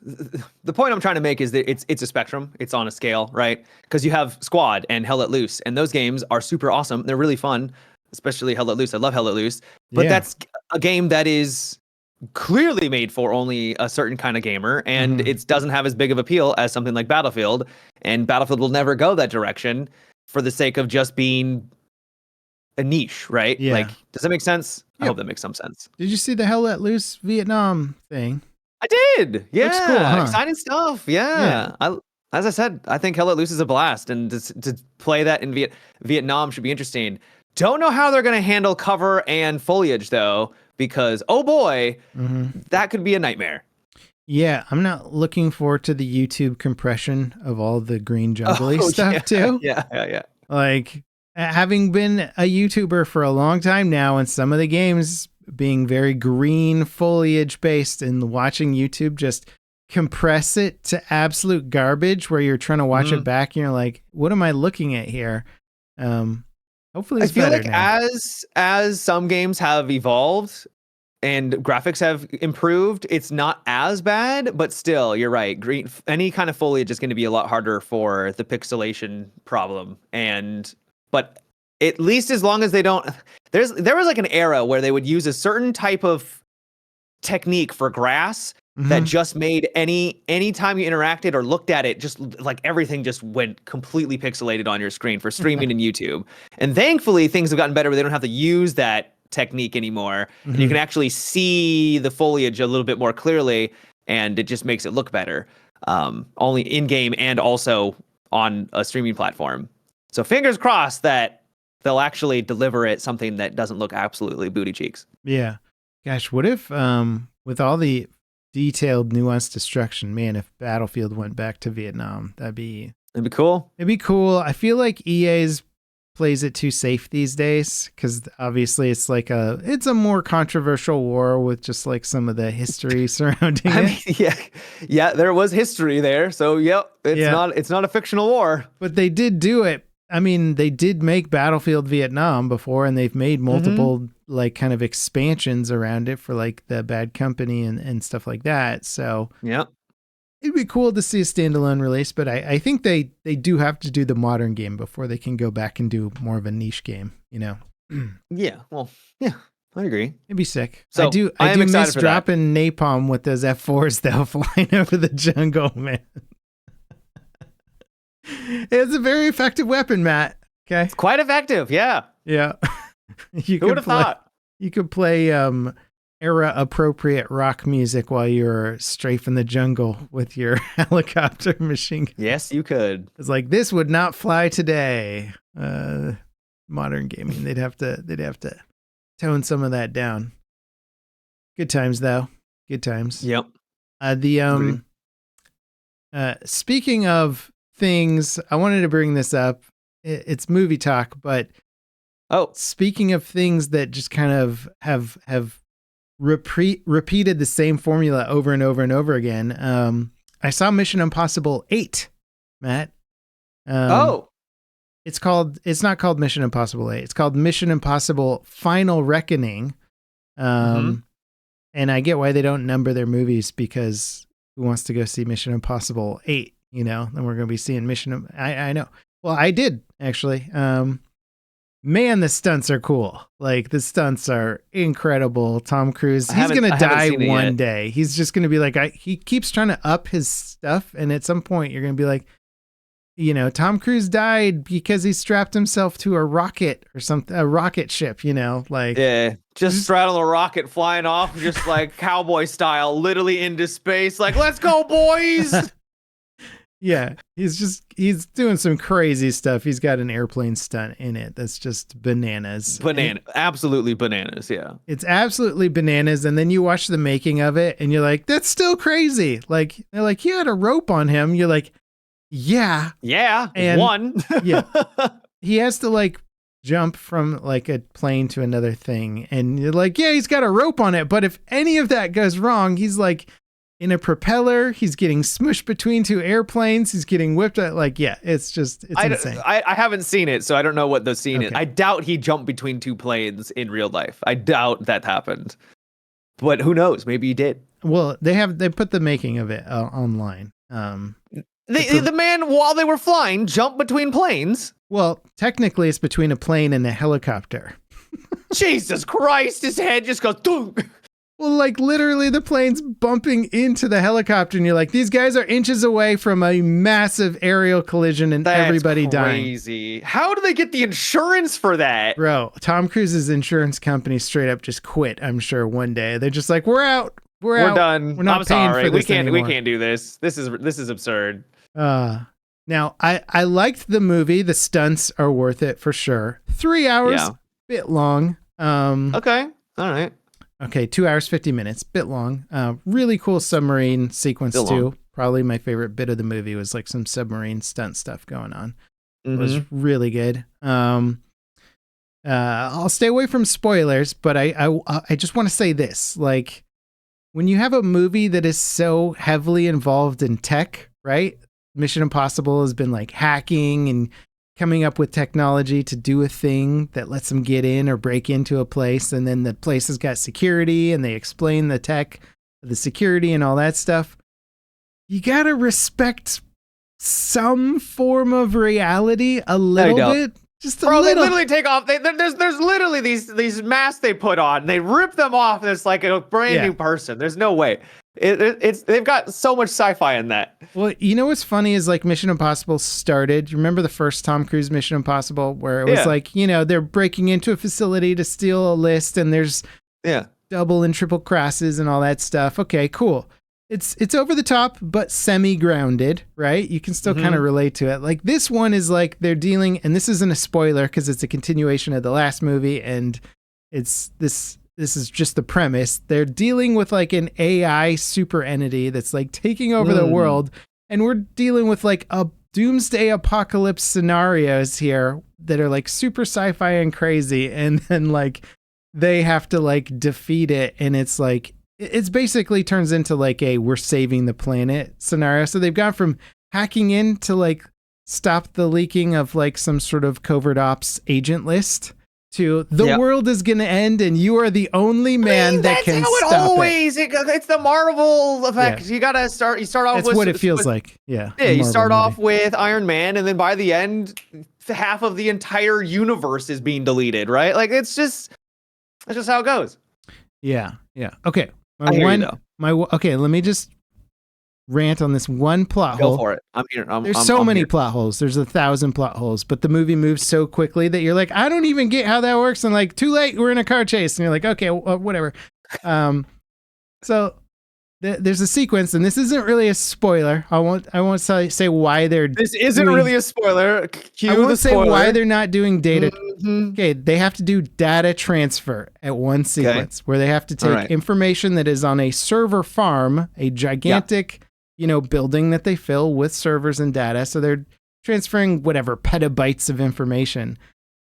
the point I'm trying to make is that it's a spectrum. It's on a scale, right? Because you have Squad and Hell Let Loose, and those games are super awesome. They're really fun, especially Hell Let Loose. I love Hell Let Loose, but that's a game that is clearly made for only a certain kind of gamer, and it doesn't have as big of appeal as something like Battlefield, and Battlefield will never go that direction for the sake of just being a niche, right? Yeah. Like, does that make sense? Yep. I hope that makes some sense. Did you see the Hell Let Loose Vietnam thing? I did. Yeah. Looks cool, huh? Exciting stuff. Yeah. As I said, I think Hell Let Loose is a blast, and to play that in Vietnam should be interesting. Don't know how they're going to handle cover and foliage, though, because, oh boy, that could be a nightmare. Yeah, I'm not looking forward to the YouTube compression of all the green jungly stuff, too. Yeah. Like, having been a YouTuber for a long time now, and some of the games being very green foliage based, and watching YouTube just compress it to absolute garbage where you're trying to watch it back and you're like, what am I looking at here? Hopefully it's I feel better like now. as some games have evolved and graphics have improved, it's not as bad, but still, you're right. Green, any kind of foliage is going to be a lot harder for the pixelation problem. But at least as long as they don't, there was like an era where they would use a certain type of technique for grass that just made any time you interacted or looked at it, just like everything just went completely pixelated on your screen for streaming and YouTube. And thankfully things have gotten better where they don't have to use that technique anymore. And you can actually see the foliage a little bit more clearly, and it just makes it look better. Only in game and also on a streaming platform. So fingers crossed that they'll actually deliver it something that doesn't look absolutely booty cheeks. Yeah. Gosh, what if with all the detailed, nuanced destruction, man, if Battlefield went back to Vietnam, it'd be cool. It'd be cool. I feel like EA's plays it too safe these days, because obviously it's a more controversial war with just like some of the history surrounding it. Yeah, there was history there. So it's not a fictional war. But they did do it. I mean, they did make Battlefield Vietnam before, and they've made multiple like kind of expansions around it for like the Bad Company and stuff like that. So it'd be cool to see a standalone release, but I think they do have to do the modern game before they can go back and do more of a niche game, you know? I agree. It'd be sick. So I do miss dropping napalm with those F4s though, flying over the jungle, man. It's a very effective weapon, Matt. Okay. It's quite effective, yeah. Yeah. Who would have thought? You could play era appropriate rock music while you're strafing the jungle with your helicopter machine gun. Yes, you could. It's like, this would not fly today. Modern gaming, they'd have to tone some of that down. Good times though. Good times. Yep. Speaking of things, I wanted to bring this up. It's movie talk, but speaking of things that just kind of have repeated the same formula over and over and over again. I saw Mission Impossible 8, Matt. It's not called Mission Impossible 8. It's called Mission Impossible Final Reckoning. And I get why they don't number their movies, because who wants to go see Mission Impossible 8? You know, then we're going to be seeing I know. Well, I did actually. Man, the stunts are cool. Like, the stunts are incredible. Tom Cruise, he's going to die one day. He's just going to be like, he keeps trying to up his stuff. And at some point you're going to be like, you know, Tom Cruise died because he strapped himself to a rocket or something, a rocket ship, you know, like. Yeah, just straddle a rocket flying off, just like cowboy style, literally into space. Like, let's go, boys. Yeah, he's doing some crazy stuff. He's got an airplane stunt in it that's just bananas. Absolutely bananas, yeah. It's absolutely bananas, and then you watch the making of it, and you're like, that's still crazy. Like, they're like, he had a rope on him. You're like, yeah. Yeah, and one. Yeah. He has to, like, jump from, like, a plane to another thing, and you're like, yeah, he's got a rope on it, but if any of that goes wrong, he's, like, in a propeller, he's getting smushed between two airplanes, he's getting whipped at, like, yeah, it's insane. I haven't seen it, so I don't know what the scene is. I doubt he jumped between two planes in real life. I doubt that happened. But who knows? Maybe he did. Well, they put the making of it online. The man, while they were flying, jumped between planes. Well, technically it's between a plane and a helicopter. Jesus Christ, his head just goes, dunk. Well, like literally the plane's bumping into the helicopter and you're like, these guys are inches away from a massive aerial collision and everybody dying. Crazy. How do they get the insurance for that? Bro, Tom Cruise's insurance company straight up just quit, I'm sure, one day. They're just like, we're out. We're out. Done. We're not paying for this anymore. We can't do this. This is absurd. Now, I liked the movie. The stunts are worth it for sure. 3 hours, bit long. Okay. All right. Okay, 2 hours, 50 minutes, bit long. Really cool submarine sequence too. Probably my favorite bit of the movie was like some submarine stunt stuff going on. It was really good. I'll stay away from spoilers, but I just want to say this. Like, when you have a movie that is so heavily involved in tech, right? Mission Impossible has been like hacking and coming up with technology to do a thing that lets them get in or break into a place. And then the place has got security and they explain the tech, the security and all that stuff. You got to respect some form of reality a little bit. Just a little. They literally take off. There's literally these masks they put on. They rip them off, and it's like a brand new person. There's no way. They've got so much sci-fi in that. Well, you know what's funny is like Mission Impossible started. You remember the first Tom Cruise Mission Impossible where it was like, you know, they're breaking into a facility to steal a list, and there's double and triple crosses and all that stuff. Okay, cool. It's over the top, but semi-grounded, right? You can still kind of relate to it. Like this one is like they're dealing, and this isn't a spoiler because it's a continuation of the last movie, and it's this is just the premise. They're dealing with like an AI super entity that's like taking over the world, and we're dealing with like a doomsday apocalypse scenarios here that are like super sci-fi and crazy, and then like they have to like defeat it, and it's like it's basically turns into like a we're saving the planet scenario. So they've gone from hacking in to like stop the leaking of like some sort of covert ops agent list to the world is going to end and you are the only man that can stop it. It's the Marvel effect. You got to start off with. That's what it feels like. Yeah. Yeah. You start off with Iron Man, and then by the end, half of the entire universe is being deleted, right? Like that's just how it goes. Yeah. Yeah. Okay. Okay, let me just rant on this one plot hole. Go for it. I'm here. There's so many plot holes. There's 1,000 plot holes, but the movie moves so quickly that you're like, I don't even get how that works. And like, too late, we're in a car chase. And you're like, okay, whatever. So there's a sequence, and this isn't really a spoiler. I won't say why they're. This isn't really a spoiler. I won't say why they're not doing data. Okay, they have to do data transfer at one sequence where they have to take information that is on a server farm, a gigantic, building that they fill with servers and data. So they're transferring whatever petabytes of information.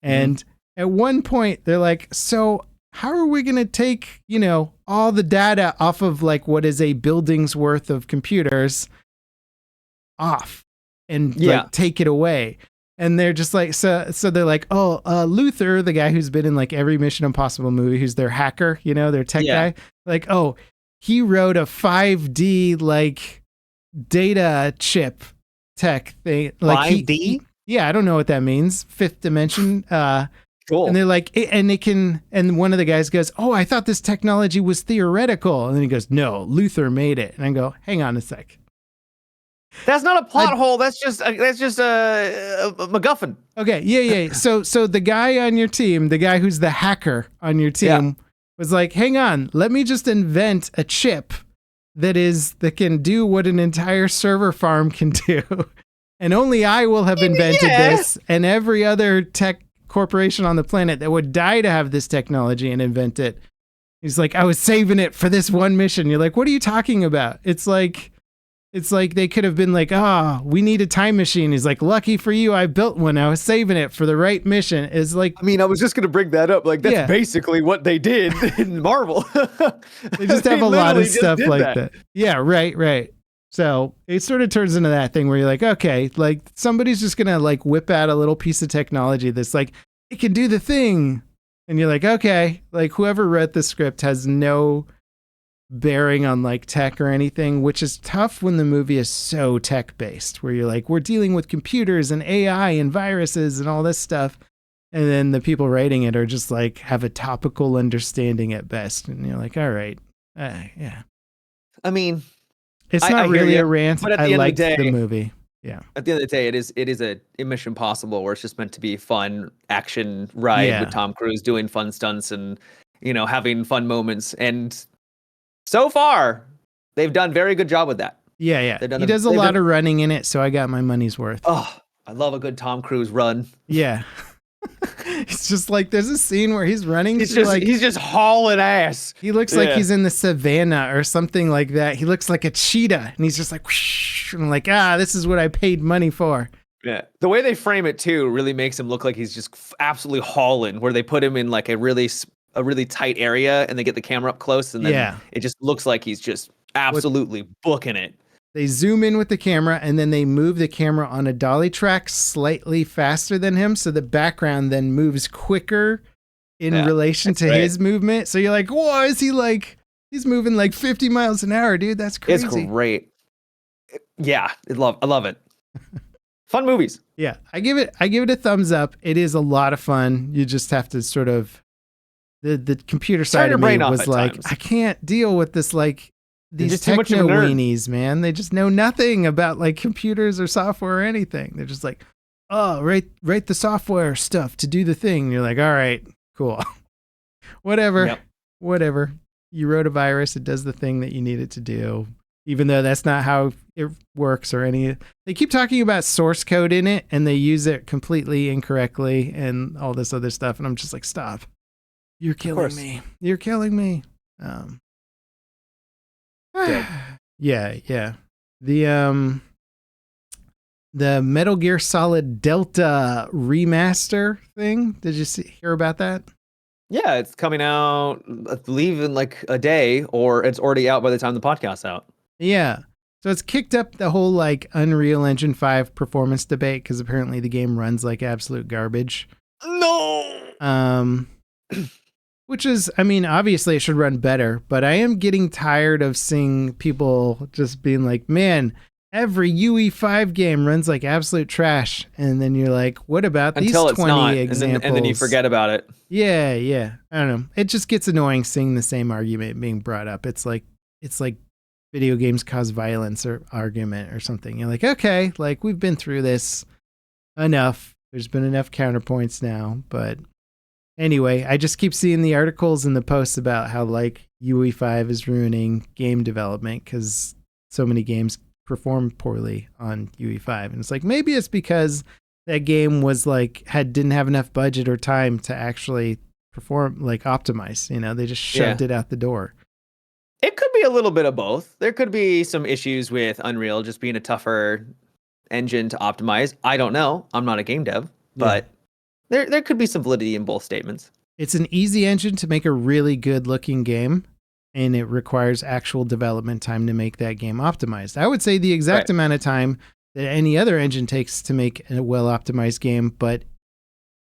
And at one point, they're like, so how are we going to take, all the data off of like what is a building's worth of computers off and like take it away? And they're just like, so they're like, Luther, the guy who's been in like every Mission Impossible movie, who's their hacker, their tech guy, like, he wrote a 5D like data chip tech thing. Like 5D? I don't know what that means. Fifth dimension. Cool. And they're like, and one of the guys goes, I thought this technology was theoretical. And then he goes, no, Luther made it. And I go, hang on a sec. That's not a plot hole. That's just a MacGuffin. Okay. Yeah. So the guy on your team, the guy who's the hacker on your team was like, hang on, let me just invent a chip that can do what an entire server farm can do. And only I will have invented this, and every other tech corporation on the planet that would die to have this technology and invent it. He's like, I was saving it for this one mission. You're like, what are you talking about? It's like they could have been like, we need a time machine. He's like, lucky for you, I built one. I was saving it for the right mission. It's like, I mean, I was just going to bring that up. Like, that's basically what they did in Marvel. They just have a lot of stuff like that. Yeah, right. So it sort of turns into that thing where you're like, okay, like somebody's just going to like whip out a little piece of technology that's like, it can do the thing. And you're like, okay, like whoever wrote the script has no bearing on like tech or anything, which is tough when the movie is so tech based, where you're like, we're dealing with computers and AI and viruses and all this stuff. And then the people writing it are just like have a topical understanding at best. And you're like, all right, Yeah. I mean, it's not really a rant, but at I the end of liked the day, the movie. Yeah. At the end of the day, it is a Mission Impossible where it's just meant to be fun action ride with Tom Cruise doing fun stunts and having fun moments. And so far, they've done a very good job with that. Yeah. He does a lot of running in it, so I got my money's worth. Oh, I love a good Tom Cruise run. Yeah. It's just like there's a scene where he's running. He's just hauling ass. He looks like he's in the savannah or something like that. He looks like a cheetah, and he's just like, whoosh, and I'm like, this is what I paid money for. Yeah, the way they frame it too really makes him look like he's just absolutely hauling. Where they put him in like a really tight area, and they get the camera up close, and then it just looks like he's just absolutely booking it. They zoom in with the camera, and then they move the camera on a dolly track slightly faster than him, so the background then moves quicker in relation to his movement. So you're like, whoa, is he like, he's moving like 50 miles an hour, dude. That's crazy. It's great. Yeah, I love it. Fun movies. Yeah, I give it a thumbs up. It is a lot of fun. You just have to sort of, the computer side of me was like, I can't deal with this, like, these techno weenies, man. They just know nothing about like computers or software or anything. They're just like, oh, write the software stuff to do the thing. And you're like, all right, cool. Whatever. You wrote a virus. It does the thing that you need it to do, even though that's not how it works or any. They keep talking about source code in it and they use it completely incorrectly and all this other stuff. And I'm just like, stop. You're killing me. You're killing me. Yeah. The Metal Gear Solid Delta remaster thing. Did you hear about that? Yeah, it's coming out, I believe, in like a day, or it's already out by the time the podcast's out. Yeah. So it's kicked up the whole like Unreal Engine 5 performance debate because apparently the game runs like absolute garbage. No. Which is, I mean, obviously it should run better, but I am getting tired of seeing people just being like, man, every UE5 game runs like absolute trash. And then you're like, what about these 20 examples? And then you forget about it. Yeah. I don't know. It just gets annoying seeing the same argument being brought up. It's like video games cause violence or argument or something. You're like, okay, like we've been through this enough. There's been enough counterpoints now, but anyway, I just keep seeing the articles and the posts about how like UE5 is ruining game development because so many games perform poorly on UE5. And it's like, maybe it's because that game was like, didn't have enough budget or time to actually perform, like optimize, they just shoved it out the door. It could be a little bit of both. There could be some issues with Unreal just being a tougher engine to optimize. I don't know. I'm not a game dev, but there could be some validity in both statements. It's an easy engine to make a really good looking game, and it requires actual development time to make that game optimized. I would say the exact amount of time that any other engine takes to make a well optimized game, but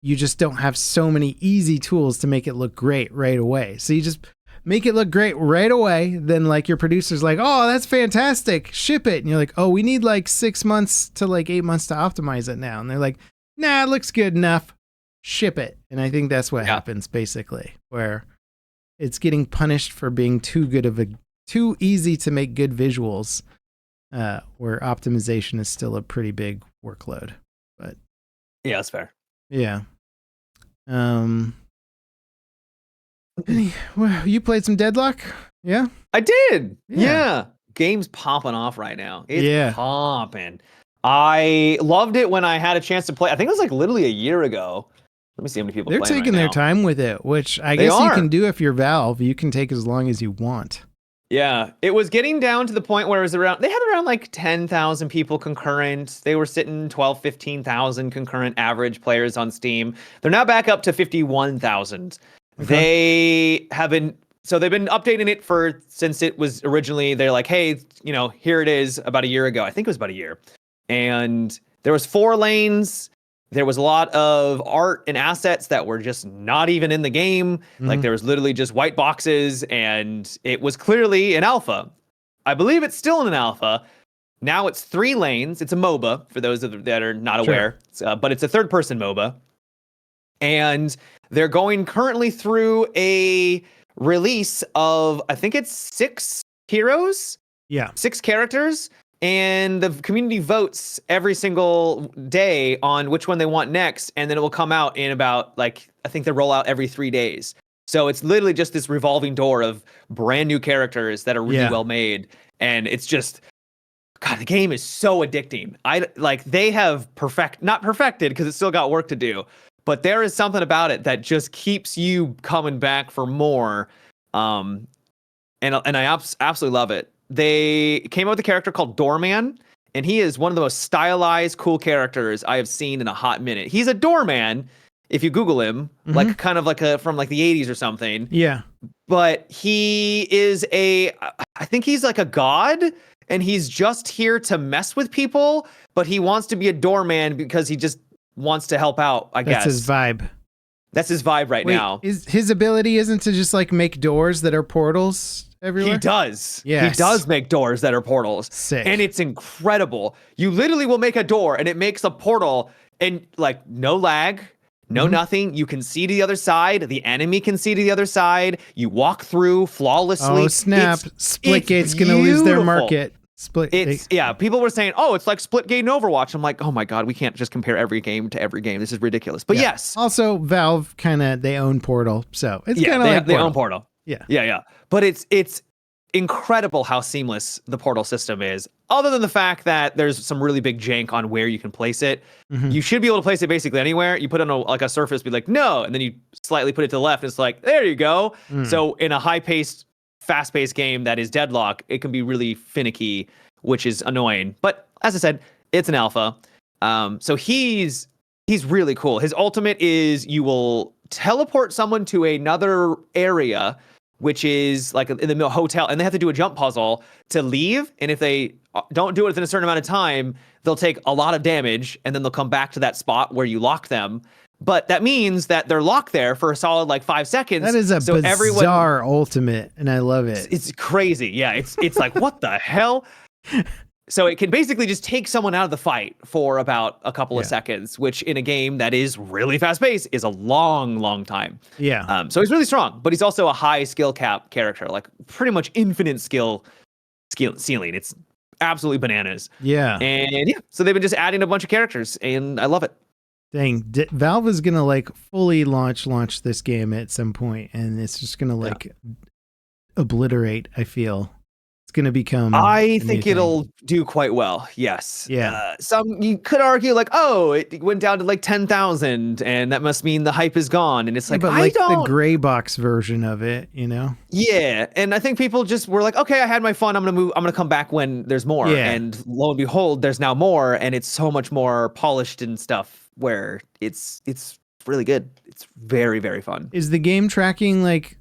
you just don't have so many easy tools to make it look great right away. So you just make it look great right away. Then like your producer's like, oh, that's fantastic. Ship it. And you're like, oh, we need like 6 months to like 8 months to optimize it now. And they're like, nah, it looks good enough. Ship it. And I think that's what happens basically, where it's getting punished for being too easy to make good visuals, where optimization is still a pretty big workload. But yeah, that's fair. Yeah. Well, you played some Deadlock? Yeah, I did. Yeah. Game's popping off right now. It's popping. I loved it when I had a chance to play. I think it was like literally a year ago. Let me see how many people. They're taking their time with it, which I guess you can do if you're Valve. You can take as long as you want. Yeah, it was getting down to the point where it was around. They had around like 10,000 people concurrent. They were sitting 12, 15,000 concurrent average players on Steam. They're now back up to 51,000. Okay. They've been updating it since it was originally. They're like, hey, here it is about a year ago. I think it was about a year, and there was 4 lanes. There was a lot of art and assets that were just not even in the game. Mm-hmm. Like there was literally just white boxes, and it was clearly an alpha. I believe it's still in an alpha. Now it's 3 lanes. It's a MOBA for those that are not aware, but it's a third-person MOBA. And they're going currently through a release of, I think it's 6 heroes. Yeah. 6 characters. And the community votes every single day on which one they want next. And then it will come out in about, like, I think they roll out every 3 days. So it's literally just this revolving door of brand new characters that are really well made. And it's just, God, the game is so addicting. They have not perfected because it's still got work to do, but there is something about it that just keeps you coming back for more. And I absolutely love it. They came up with a character called Doorman, and he is one of the most stylized, cool characters I have seen in a hot minute. He's a doorman, if you Google him, like kind of like from like the 80s or something. Yeah. But he is I think he's like a god, and he's just here to mess with people, but he wants to be a doorman because he just wants to help out, I guess. That's his vibe. That's his vibe now. His ability isn't to just like make doors that are portals everywhere? He does. Yes. He does make doors that are portals. Sick. And it's incredible. You literally will make a door and it makes a portal, and like no lag, no nothing. You can see to the other side. The enemy can see to the other side. You walk through flawlessly. Oh, snap. Splitgate's going to lose their market. People were saying, oh, it's like Splitgate and Overwatch. I'm like, oh my God, we can't just compare every game to every game. This is ridiculous. But yes. Also, Valve they own Portal. So it's kind of like they own Portal. Yeah. But it's incredible how seamless the Portal system is. Other than the fact that there's some really big jank on where you can place it. You should be able to place it basically anywhere. You put it on a surface, be like, no, and then you slightly put it to the left, and it's like, there you go. So in a high-paced, fast-paced game that is Deadlock, it can be really finicky, which is annoying. But as I said, it's an alpha. So he's really cool. His ultimate is you will teleport someone to another area, which is like in the hotel, and they have to do a jump puzzle to leave. And if they don't do it within a certain amount of time, they'll take a lot of damage, and then they'll come back to that spot where you lock them. But that means that they're locked there for a solid like 5 seconds. That is a bizarre ultimate, and I love it. It's crazy. Yeah, it's like, what the hell? So it can basically just take someone out of the fight for about a couple of seconds, which in a game that is really fast-paced is a long, long time. Yeah. So he's really strong, but he's also a high skill cap character, like pretty much infinite skill ceiling. It's absolutely bananas. Yeah. And so they've been just adding a bunch of characters, and I love it. Dang, Valve is gonna like fully launch this game at some point, and it's just gonna like obliterate. I feel it's gonna become. I think it'll do quite well. Yes. Yeah. Some you could argue like, oh, it went down to like 10,000, and that must mean the hype is gone. And it's like, but like the gray box version of it, you know? Yeah, and I think people just were like, okay, I had my fun. I'm gonna come back when there's more. Yeah. And lo and behold, there's now more, and it's so much more polished and stuff. Where it's really good. It's very, very fun. Is the game tracking like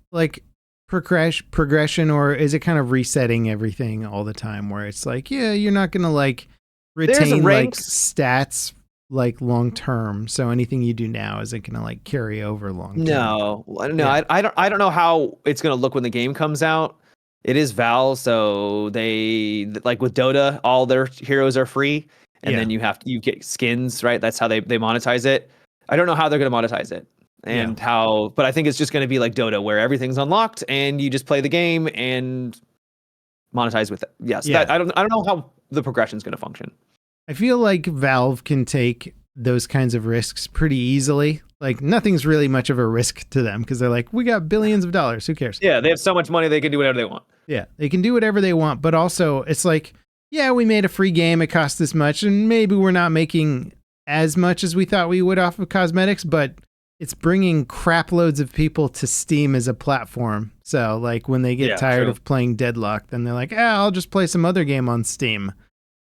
progression, or is it kind of resetting everything all the time? Where it's like, yeah, you're not gonna like retain like stats like long term. So anything you do now isn't gonna like carry over long term. No. Yeah. I don't know how it's gonna look when the game comes out. It is Valve, so they like with Dota, all their heroes are free. And then you get skins, right? That's how they monetize it. I don't know how they're going to monetize it but I think it's just going to be like Dota, where everything's unlocked and you just play the game and monetize with it. Yes. Yeah. I don't know how the progression is going to function. I feel like Valve can take those kinds of risks pretty easily. Like nothing's really much of a risk to them because they're like, we got billions of dollars. Who cares? Yeah. They have so much money. They can do whatever they want. Yeah. They can do whatever they want. But also it's like, yeah, we made a free game. It cost this much, and maybe we're not making as much as we thought we would off of cosmetics, but it's bringing crap loads of people to Steam as a platform. So, like, when they get tired of playing Deadlock, then they're like, I'll just play some other game on Steam.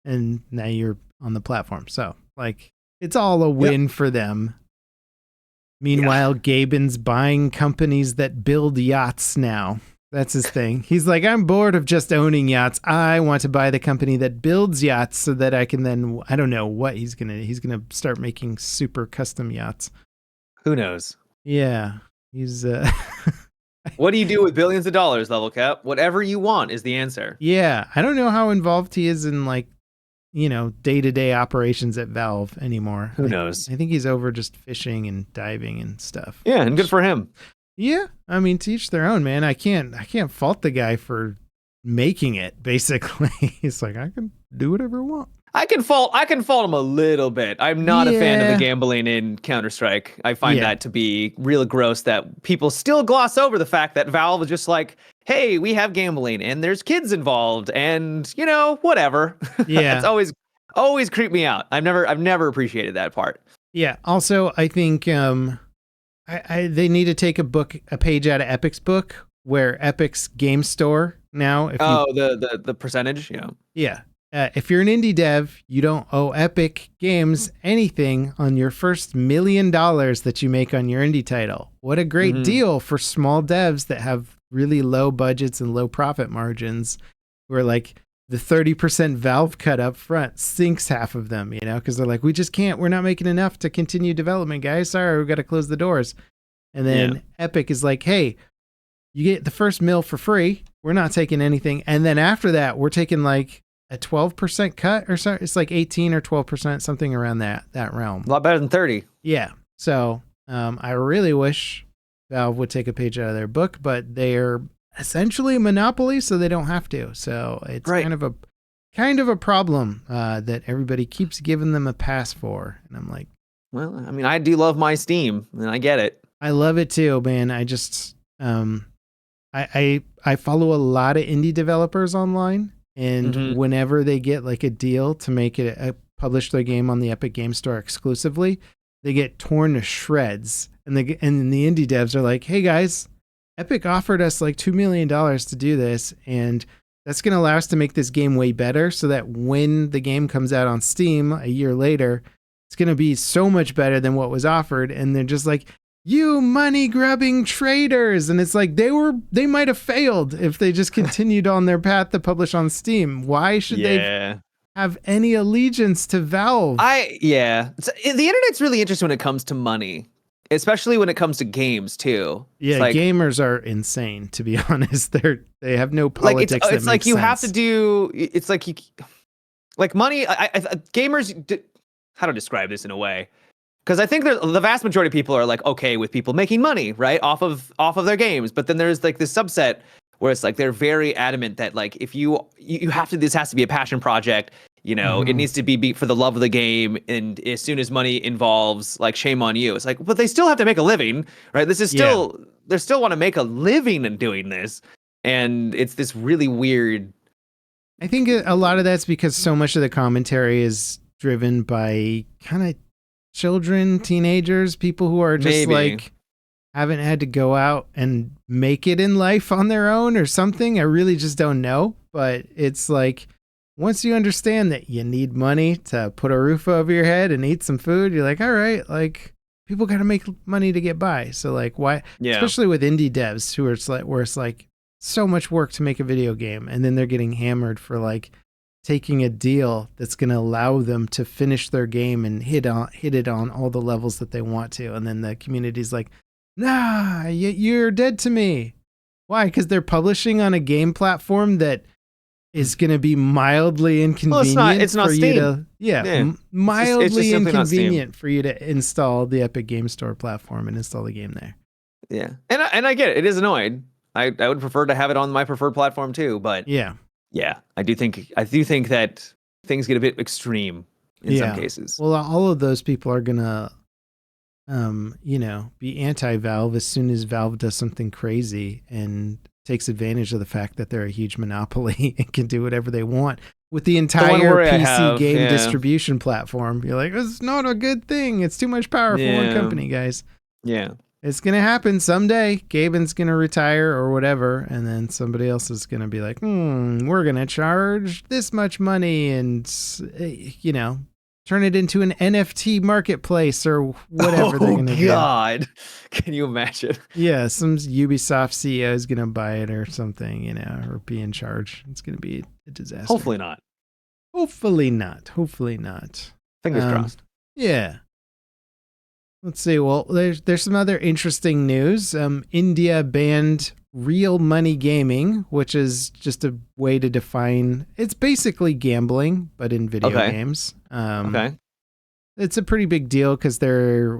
And now you're on the platform. So, like, it's all a win for them. Meanwhile, Gaben's buying companies that build yachts now. That's his thing. He's like, I'm bored of just owning yachts. I want to buy the company that builds yachts so that I can then, I don't know what he's going to start making super custom yachts. Who knows? Yeah. He's, what do you do with billions of dollars, Level Cap? Whatever you want is the answer. Yeah. I don't know how involved he is in like, day-to-day operations at Valve anymore. Who knows? I think he's over just fishing and diving and stuff. Yeah. And good for him. Yeah, I mean, to each their own, man. I can't fault the guy for making it. Basically, he's like, I can do whatever I want. I can fault him a little bit. I'm not a fan of the gambling in Counter-Strike. I find that to be real gross that people still gloss over the fact that Valve is just like, hey, we have gambling and there's kids involved and, you know, whatever. Yeah. It's always creeped me out. I've never appreciated that part. Yeah. Also, I think they need to take a page out of Epic's book, where Epic's game store now. The percentage, yeah. Yeah. If you're an indie dev, you don't owe Epic Games anything on your first $1 million that you make on your indie title. What a great deal for small devs that have really low budgets and low profit margins, where like the 30% Valve cut up front sinks half of them, you know, because they're like, we're not making enough to continue development, guys. Sorry, we've got to close the doors. And then Epic is like, hey, you get the first $1 million for free. We're not taking anything. And then after that, we're taking like a 12% cut or so. It's like 18 or 12%, something around that realm. A lot better than 30. Yeah. So I really wish Valve would take a page out of their book, but they're essentially a monopoly, so they don't have to. So it's kind of a problem that everybody keeps giving them a pass for. And I'm like, well, I mean, I do love my Steam, and I get it. I love it too, man. I just I follow a lot of indie developers online. And whenever they get like a deal to make it publish their game on the Epic Game Store exclusively, they get torn to shreds. And the indie devs are like, hey guys, Epic offered us like $2 million to do this. And that's going to allow us to make this game way better, so that when the game comes out on Steam a year later, it's going to be so much better than what was offered. And they're just like, you money grubbing traders. And it's like, they might have failed if they just continued on their path to publish on Steam. Why should they have any allegiance to Valve? The internet's really interesting when it comes to money, especially when it comes to games too. Yeah, like, gamers are insane, to be honest. They have no politics. Like it's like you sense. have to do. It's like money. Gamers. How to describe this in a way? Because I think the vast majority of people are like okay with people making money, right, off of their games. But then there's like this subset where it's like they're very adamant that like if you have to, this has to be a passion project. You know, it needs to be for the love of the game. And as soon as money involves, like, shame on you. It's like, but they still have to make a living, right? This is still they still want to make a living in doing this, and it's this really weird. I think a lot of that's because so much of the commentary is driven by kind of children, teenagers, people who are just like haven't had to go out and make it in life on their own or something. I really just don't know. But it's like, once you understand that you need money to put a roof over your head and eat some food, you're like, all right, like, people got to make money to get by. So like, why, especially with indie devs who are where it's like so much work to make a video game, and then they're getting hammered for like taking a deal that's going to allow them to finish their game and hit it on all the levels that they want to. And then the community's like, nah, you're dead to me. Why? Because they're publishing on a game platform that is going to be mildly inconvenient. Well, it's not for Steam. You to, mildly inconvenient for you to install the Epic Game Store platform and install the game there. Yeah. And I get it. It is annoying. I would prefer to have it on my preferred platform too, but yeah, I do think that things get a bit extreme in some cases. Well, all of those people are gonna, be anti-Valve as soon as Valve does something crazy and takes advantage of the fact that they're a huge monopoly and can do whatever they want with the entire PC game distribution platform. You're like, it's not a good thing. It's too much power for one company, guys. Yeah. It's going to happen someday. Gaben's going to retire or whatever, and then somebody else is going to be like, we're going to charge this much money and, turn it into an NFT marketplace or whatever they're going to do. Oh, God. Can you imagine? Yeah, some Ubisoft CEO is going to buy it or something, or be in charge. It's going to be a disaster. Hopefully not. Hopefully not. Fingers crossed. Yeah. Let's see. Well, there's some other interesting news. India banned real money gaming, which is just a way to define. It's basically gambling, but in video games. It's a pretty big deal because they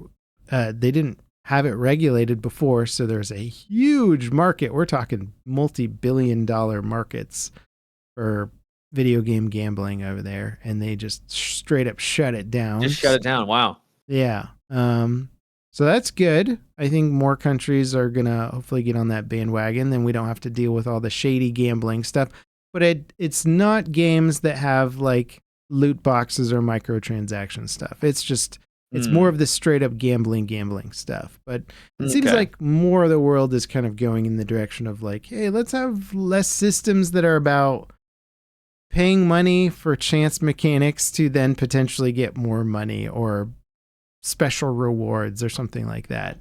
didn't have it regulated before. So there's a huge market. We're talking multi-billion-dollar markets for video game gambling over there, and they just straight up shut it down. Just shut it down. Wow. Yeah. So that's good. I think more countries are gonna hopefully get on that bandwagon. Then we don't have to deal with all the shady gambling stuff. But it's not games that have like loot boxes or microtransaction stuff. It's more of the straight up gambling stuff. But it seems like more of the world is kind of going in the direction of like, hey, let's have less systems that are about paying money for chance mechanics to then potentially get more money or special rewards or something like that.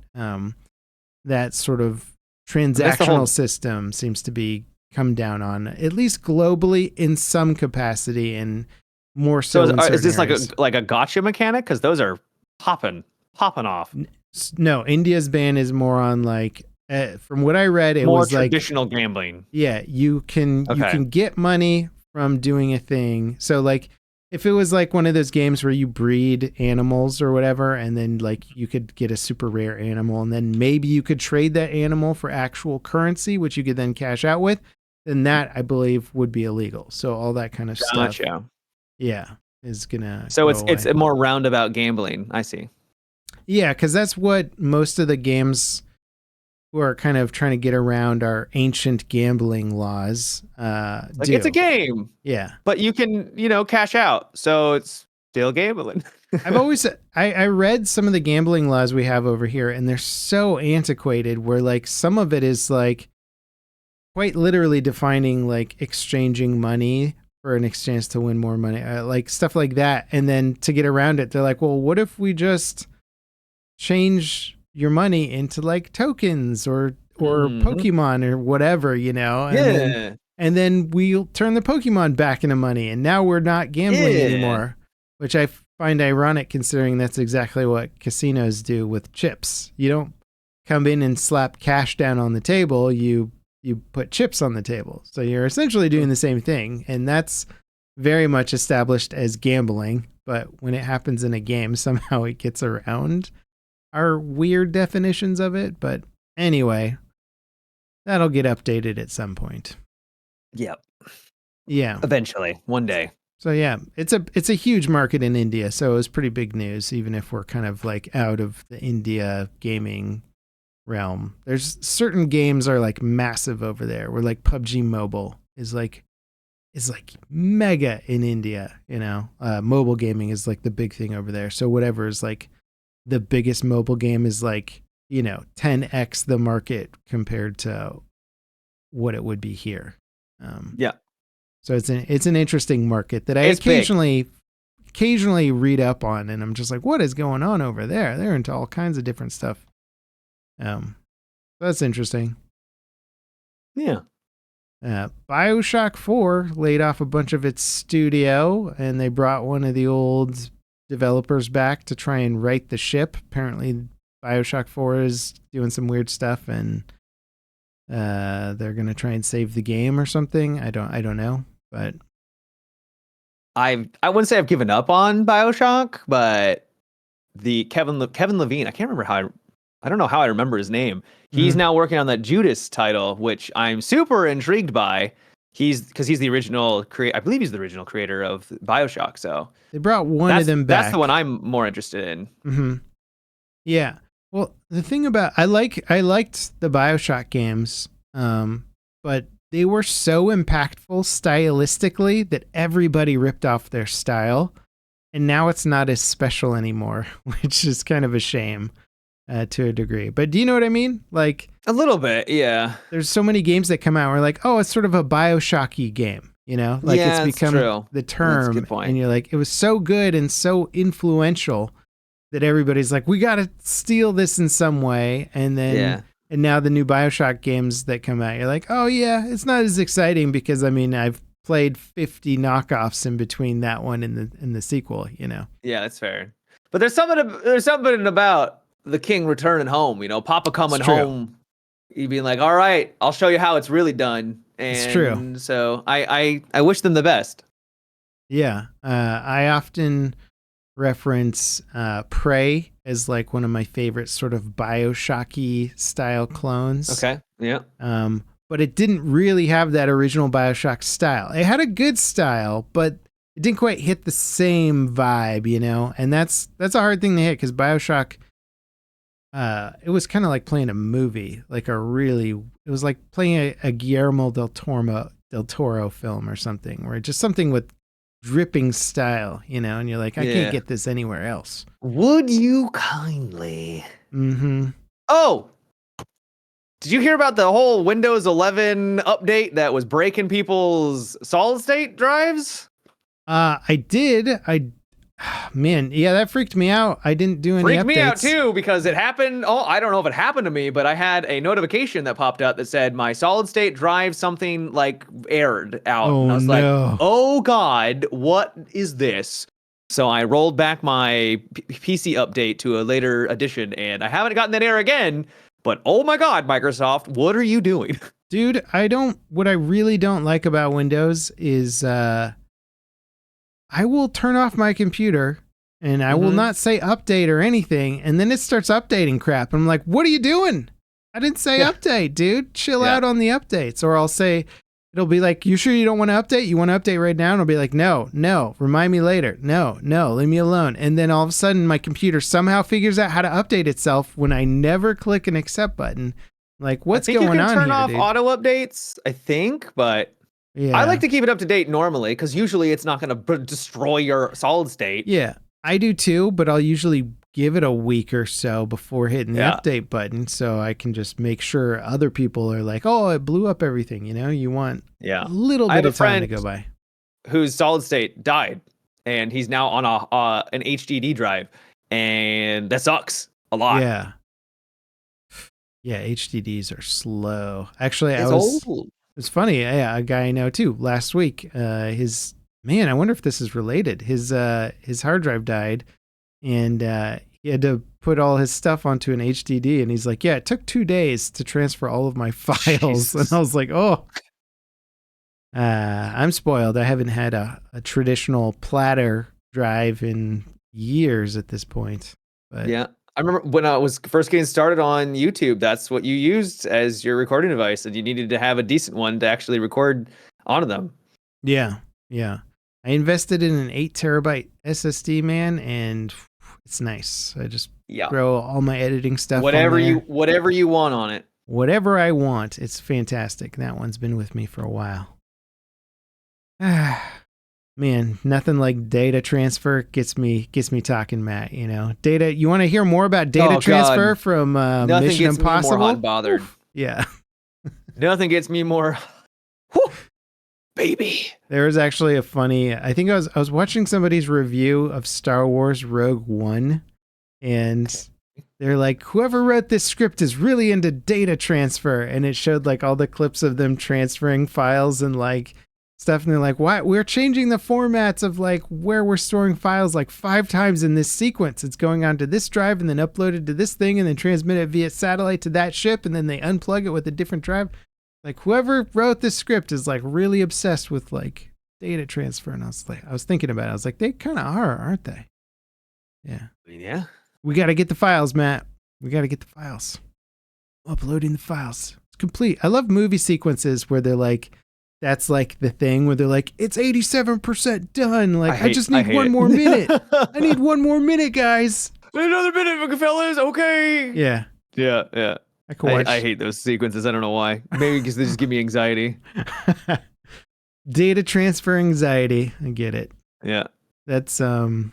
That sort of transactional system seems to be come down on, at least globally in some capacity, and more so. Is this areas. like a gotcha mechanic? Because those are popping off. No, India's ban is more on like, from what I read, it more was traditional gambling. Yeah, you can get money from doing a thing. So like, if it was like one of those games where you breed animals or whatever, and then like you could get a super rare animal, and then maybe you could trade that animal for actual currency, which you could then cash out with, then that I believe would be illegal. So all that kind of stuff, yeah, is gonna. So it's a more roundabout gambling. I see. Yeah, because that's what most of the games who are kind of trying to get around our ancient gambling laws do. It's a game. Yeah. But you can, cash out. So it's still gambling. I read some of the gambling laws we have over here, and they're so antiquated where like some of it is like quite literally defining like exchanging money for an exchange to win more money, like stuff like that. And then to get around it, they're like, well, what if we just change your money into like tokens or Pokemon or whatever, and then we'll turn the Pokemon back into money, and now we're not gambling anymore, which I find ironic considering that's exactly what casinos do with chips. You don't come in and slap cash down on the table, you put chips on the table. So you're essentially doing the same thing, and that's very much established as gambling. But when it happens in a game, somehow it gets around our weird definitions of it. But anyway, that'll get updated at some point. Yep. Yeah. Eventually, one day. So yeah, it's a huge market in India. So it was pretty big news, even if we're kind of like out of the India gaming realm. There's certain games are like massive over there. Where like PUBG Mobile is like mega in India. Mobile gaming is like the big thing over there. So whatever is like the biggest mobile game is like, 10x the market compared to what it would be here. Yeah. So it's an interesting market that I occasionally read up on, and I'm just like, what is going on over there? They're into all kinds of different stuff. That's interesting. Yeah. Bioshock 4 laid off a bunch of its studio, and they brought one of the old developers back to try and right the ship. Apparently Bioshock 4 is doing some weird stuff, and they're going to try and save the game or something. I don't know, but I wouldn't say I've given up on Bioshock, but the Kevin Levine, I can't remember I don't know how I remember his name. He's now working on that Judas title, which I'm super intrigued by. Because he's the original creator. I believe he's the original creator of Bioshock. So they brought one of them back. That's the one I'm more interested in. Mm-hmm. Yeah. Well, the thing about I liked the Bioshock games, but they were so impactful stylistically that everybody ripped off their style, and now it's not as special anymore, which is kind of a shame. To a degree. But do you know what I mean? Like a little bit, yeah. There's so many games that come out where like, oh, it's sort of a Bioshocky game, Like it's become the term. That's a good point. And you're like, it was so good and so influential that everybody's like, we got to steal this in some way. And then, and now the new Bioshock games that come out, you're like, oh yeah, it's not as exciting because I've played 50 knockoffs in between that one and the sequel, Yeah, that's fair. But there's something about the king returning home, Papa coming home, you being like, all right, I'll show you how it's really done. And it's true. So I wish them the best. Yeah. I often reference Prey as like one of my favorite sort of Bioshocky style clones. Okay. Yeah. But it didn't really have that original Bioshock style. It had a good style, but it didn't quite hit the same vibe, you know? And that's a hard thing to hit because Bioshock, it was kind of like playing a movie, like it was like playing a Guillermo del Toro film or something, where just something with dripping style, you know? And you're like, I can't get this anywhere else. Would you kindly? Mm-hmm. Oh! Did you hear about the whole Windows 11 update that was breaking people's solid state drives? I did. Man, yeah, that freaked me out. I didn't do any updates. Freaked me out too because it happened. Oh, I don't know if it happened to me, but I had a notification that popped up that said my solid state drive something like aired out. Oh, and I was no. like, oh God, what is this? So I rolled back my PC update to a later edition and I haven't gotten that error again. But oh my God, Microsoft, what are you doing? Dude, what I really don't like about Windows is I will turn off my computer and I will not say update or anything. And then it starts updating crap. I'm like, what are you doing? I didn't say update, dude. Chill out on the updates. Or I'll say, it'll be like, you sure you don't want to update? You want to update right now? And I'll be like, no, remind me later. No, leave me alone. And then all of a sudden my computer somehow figures out how to update itself when I never click an accept button. Like, what's going on here, you can turn off dude? auto updates, I think, but I like to keep it up to date normally because usually it's not going to destroy your solid state. Yeah, I do too, but I'll usually give it a week or so before hitting the update button so I can just make sure other people are like, oh, it blew up everything. You know, you want a little bit of time to go by. Whose solid state died and he's now on an HDD drive and that sucks a lot. Yeah, HDDs are slow. Actually, it's funny. Yeah, a guy I know too. Last week, I wonder if this is related. His hard drive died, and he had to put all his stuff onto an HDD. And he's like, "Yeah, it took 2 days to transfer all of my files." Jesus. And I was like, "Oh, I'm spoiled. I haven't had a traditional platter drive in years at this point." But yeah. I remember when I was first getting started on YouTube, that's what you used as your recording device, and you needed to have a decent one to actually record onto them. Yeah. I invested in an 8 terabyte SSD, man, and it's nice. I just throw all my editing stuff whatever you want on it. Whatever I want. It's fantastic. That one's been with me for a while. Man, nothing like data transfer gets me talking, Matt. You know, data. You want to hear more about data transfer from Mission Impossible? Nothing gets me more hot and bothered. Yeah, nothing gets me more. Whew, baby. There was actually a funny. I think I was watching somebody's review of Star Wars Rogue One, and they're like, whoever wrote this script is really into data transfer, and it showed like all the clips of them transferring files and like stuff, and they're like, why we're changing the formats of like where we're storing files like 5 times in this sequence. It's going onto this drive and then uploaded to this thing and then transmitted via satellite to that ship, and then they unplug it with a different drive. Like whoever wrote this script is like really obsessed with like data transfer. And I was thinking about it. I was like, they kind of are, aren't they? Yeah. We got to get the files, Matt. We got to get the files. Uploading the files. It's complete. I love movie sequences where they're like, that's like the thing where they're like, it's 87% done. Like, I just need one more minute. I need one more minute, guys. Another minute, fellas. Okay. Yeah. I hate those sequences. I don't know why. Maybe because they just give me anxiety. Data transfer anxiety. I get it. Yeah. That's, oh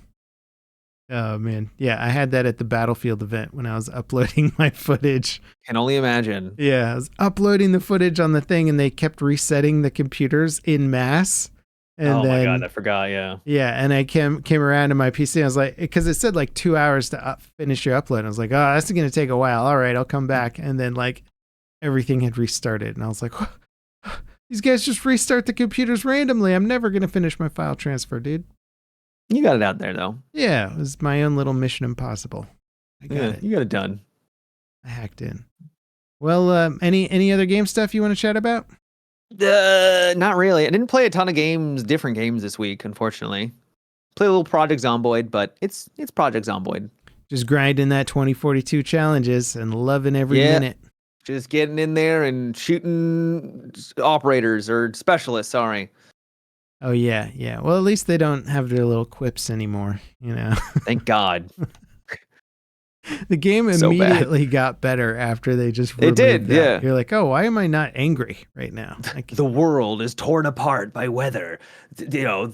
man. Yeah. I had that at the Battlefield event when I was uploading my footage. Can only imagine. Yeah. I was uploading the footage on the thing and they kept resetting the computers in mass. And my God, I forgot. Yeah. Yeah. And I came around to my PC. I was like, because it said like 2 hours to finish your upload. I was like, oh, that's going to take a while. All right, I'll come back. And then like everything had restarted. And I was like, these guys just restart the computers randomly. I'm never going to finish my file transfer, dude. You got it out there though. Yeah. It was my own little Mission Impossible. I got it. You got it done. I hacked in. Well, any other game stuff you want to chat about? Not really. I didn't play a ton of different games this week, unfortunately. Play a little Project Zomboid, but it's Project Zomboid. Just grinding that 2042 challenges and loving every minute. Just getting in there and shooting operators or specialists, sorry. Oh, yeah. Well, at least they don't have their little quips anymore, Thank God. The game immediately got better after they just removed that. Yeah. You're like, oh, why am I not angry right now? The world is torn apart by weather.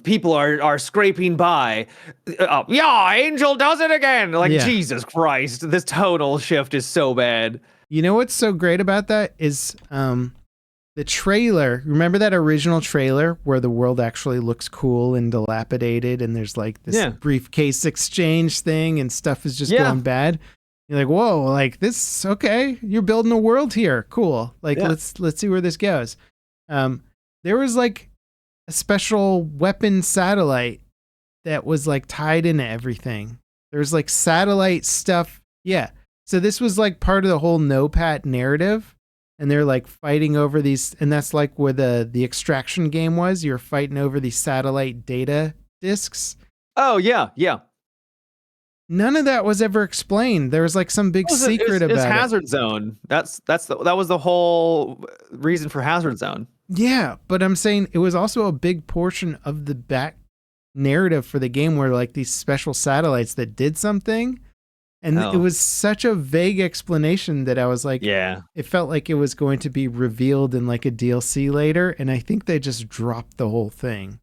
People are scraping by. Angel does it again. Jesus Christ, this tonal shift is so bad. You know what's so great about that is the trailer. Remember that original trailer where the world actually looks cool and dilapidated and there's like this briefcase exchange thing and stuff is just going bad? You're like, whoa, like this, okay, you're building a world here. Cool. Let's see where this goes. There was like a special weapon satellite that was like tied into everything. There's like satellite stuff. Yeah. So this was like part of the whole NOPAT narrative. And they're like fighting over these, and that's like where the extraction game was. You're fighting over these satellite data disks. Oh yeah. None of that was ever explained. There was like some big secret about it. It's Hazard Zone. That was the whole reason for Hazard Zone. Yeah, but I'm saying it was also a big portion of the back narrative for the game where like these special satellites that did something. And it was such a vague explanation that I was like, it felt like it was going to be revealed in like a DLC later. And I think they just dropped the whole thing.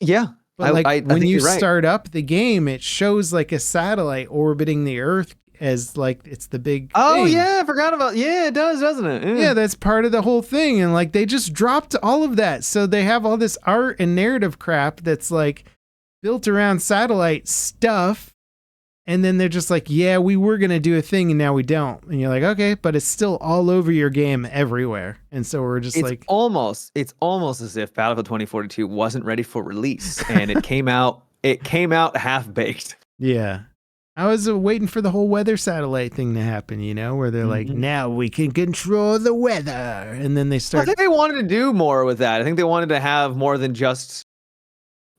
Yeah. But when you start up the game, it shows like a satellite orbiting the Earth as like it's the big thing. Yeah, I forgot about it does, doesn't it? Yeah, that's part of the whole thing. And like they just dropped all of that. So they have all this art and narrative crap that's like built around satellite stuff. And then they're just like, yeah, we were going to do a thing and now we don't. And you're like, okay, but it's still all over your game everywhere. And so we're just it's almost as if Battlefield 2042 wasn't ready for release and it came out half baked. Yeah. I was waiting for the whole weather satellite thing to happen, where they're like, now we can control the weather. And then they start. I think they wanted to do more with that. I think they wanted to have more than just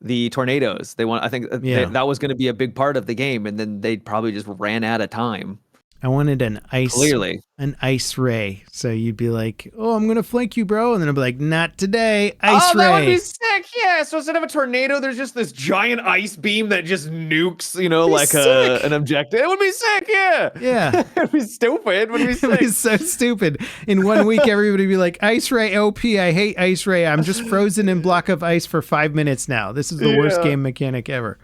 the tornadoes. I think that was going to be a big part of the game, and then they probably just ran out of time. I wanted an ice ray. So you'd be like, "Oh, I'm going to flank you, bro," and then I'd be like, "Not today, ice ray." That would be sick. Yeah. So instead of a tornado, there's just this giant ice beam that just nukes, an objective. It would be sick. Yeah. Yeah. It'd be stupid. It would be sick. It would be so stupid. In 1 week, everybody would be like, "Ice ray, OP. I hate ice ray. I'm just frozen in block of ice for 5 minutes now. This is the worst game mechanic ever."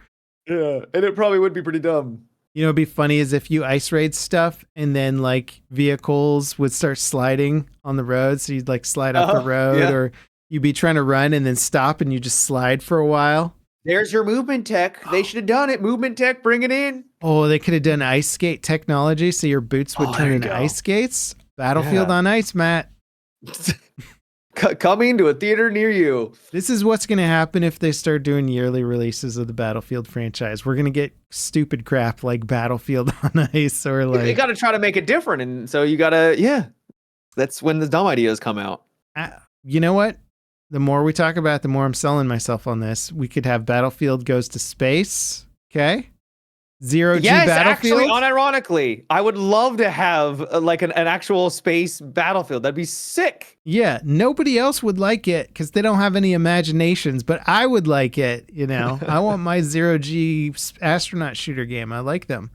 Yeah, and it probably would be pretty dumb. It'd be funny is if you ice raid stuff and then like vehicles would start sliding on the road. So you'd like slide off the road or you'd be trying to run and then stop and you just slide for a while. There's your movement tech. They should have done it. Movement tech, bring it in. Oh, they could have done ice skate technology. So your boots would turn into ice skates. Battlefield on ice, Matt. Coming to a theater near you. This is what's going to happen if they start doing yearly releases of the Battlefield franchise. We're going to get stupid crap like Battlefield on Ice or like... You got to try to make it different. And so you got to, that's when the dumb ideas come out. You know what? The more we talk about it, the more I'm selling myself on this. We could have Battlefield goes to space. Okay. Zero G Battlefield. Actually, unironically, I would love to have like an actual space Battlefield. That'd be sick. Yeah, nobody else would like it because they don't have any imaginations, but I would like it. I want my Zero G astronaut shooter game. I like them.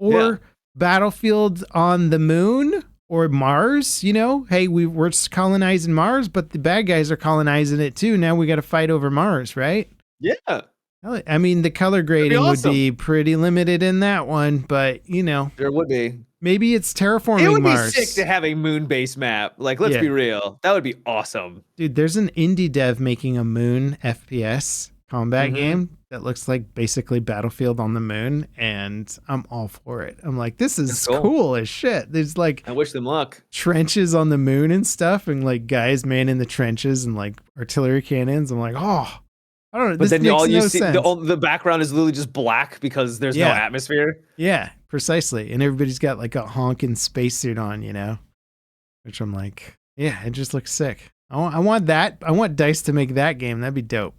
Or Battlefield on the moon or Mars. Hey, we're just colonizing Mars, but the bad guys are colonizing it too. Now we got to fight over Mars, right? Yeah. I mean, the color grading would be pretty limited in that one, but there would be. Maybe it's terraforming Mars. It would be sick to have a moon-based map. Like, let's be real. That would be awesome. Dude, there's an indie dev making a moon FPS combat game that looks like basically Battlefield on the moon, and I'm all for it. I'm like, this is cool as shit. There's like, I wish them luck. Trenches on the moon and stuff, and like guys manning the trenches and like artillery cannons. I'm like, oh. I don't know. But then all you see, the background is literally just black because there's no atmosphere. Yeah, precisely. And everybody's got like a honking spacesuit on, which I'm like, yeah, it just looks sick. I want that. I want DICE to make that game. That'd be dope.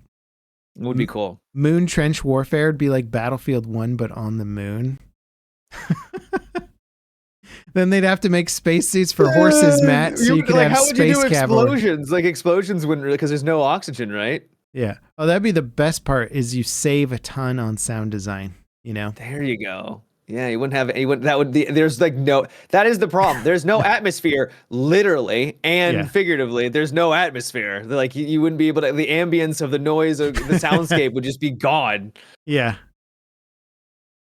It would be cool. Moon trench warfare would be like Battlefield 1, but on the moon. Then they'd have to make spacesuits for horses, Matt, so you could have how space would you do cavalry. explosions? Like explosions wouldn't really, because there's no oxygen, right? Yeah. Oh, that'd be the best part is you save a ton on sound design, you know? There you go. Yeah, you wouldn't have that would be, there's like no, that is the problem. There's no atmosphere, literally and figuratively. There's no atmosphere. Like you wouldn't be able to, the ambience of the noise of the soundscape would just be gone. Yeah.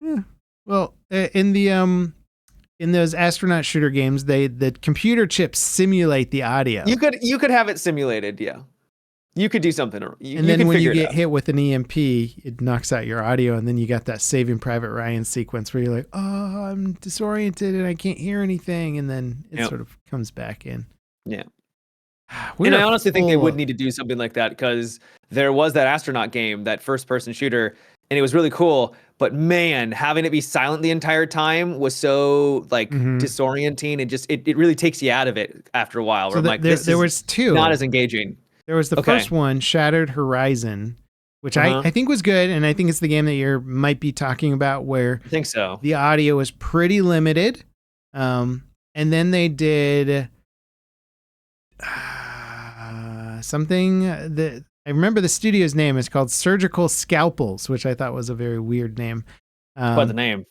Yeah. Well, in those astronaut shooter games, the computer chips simulate the audio. You could have it simulated, yeah. You could do something. And then when you get hit with an EMP, it knocks out your audio, and then you got that Saving Private Ryan sequence where you're like, oh, I'm disoriented and I can't hear anything, and then it sort of comes back in. Yeah. And I honestly think they would need to do something like that, because there was that astronaut game, that first-person shooter, and it was really cool. But man, having it be silent the entire time was so like disorienting, and just it really takes you out of it after a while. Where I'm like, there was two, not as engaging. There was the first one, Shattered Horizon, which I think was good, and I think it's the game that you might be talking about, where I think so. The audio was pretty limited, and then they did something that I remember the studio's name is called Surgical Scalpels, which I thought was a very weird name. What the name?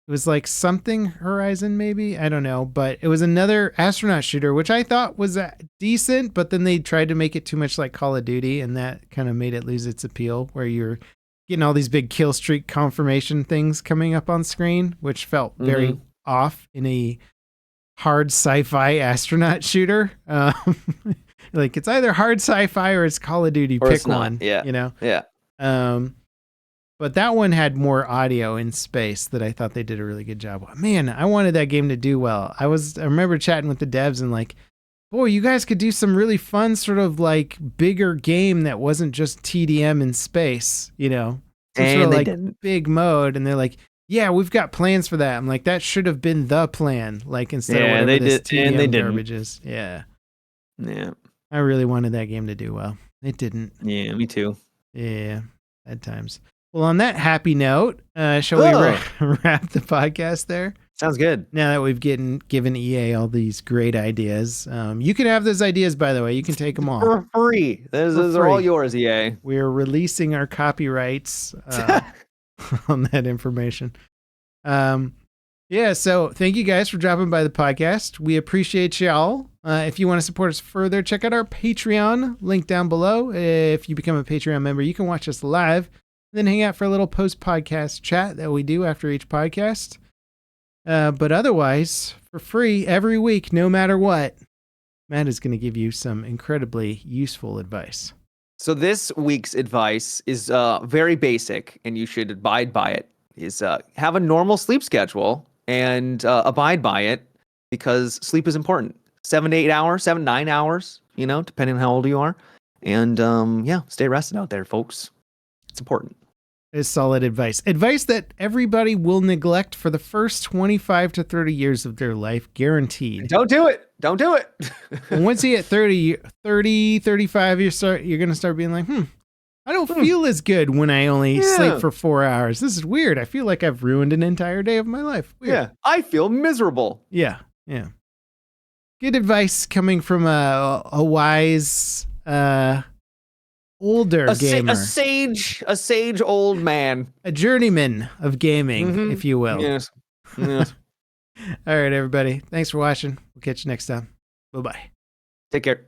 It was like something Horizon, maybe, I don't know, but it was another astronaut shooter, which I thought was decent, but then they tried to make it too much like Call of Duty, and that kind of made it lose its appeal, where you're getting all these big kill streak confirmation things coming up on screen, which felt very off in a hard sci-fi astronaut shooter. Like it's either hard sci-fi or it's Call of Duty. Pick one. Yeah. You know? Yeah. But that one had more audio in space that I thought they did a really good job. Man, I wanted that game to do well. I remember chatting with the devs and like, boy, you guys could do some really fun sort of like bigger game that wasn't just TDM in space, you know? Some and sort of they like didn't. big mode. And they're like, yeah, we've got plans for that. I'm like, that should have been the plan. Like instead of whatever this TDM garbage is. Yeah. Yeah. I really wanted that game to do well. It didn't. Yeah, me too. Yeah, at times. Well, on that happy note, shall we wrap the podcast there? Sounds good. Now that we've given EA all these great ideas. You can have those ideas, by the way. You can take them all. For free. Those are all yours, EA. We're releasing our copyrights on that information. Yeah, so thank you guys for dropping by the podcast. We appreciate y'all. If you want to support us further, check out our Patreon, link down below. If you become a Patreon member, you can watch us live, then hang out for a little post-podcast chat that we do after each podcast. But otherwise, for free, every week, no matter what, Matt is going to give you some incredibly useful advice. So this week's advice is very basic, and you should abide by it, is have a normal sleep schedule and abide by it, because sleep is important. 7 to 8 hours, 7 to 9 hours, you know, depending on how old you are. And stay rested out there, folks. It's important. It's solid advice. Advice that everybody will neglect for the first 25 to 30 years of their life, guaranteed. Don't do it. Don't do it. Once you hit 30, 35, you're going to start being like, I don't feel as good when I only sleep for 4 hours. This is weird. I feel like I've ruined an entire day of my life. Weird. Yeah, I feel miserable. Yeah. Good advice coming from a wise, older gamer. A sage old man. A journeyman of gaming, if you will. Yes. All right, everybody. Thanks for watching. We'll catch you next time. Bye-bye. Take care.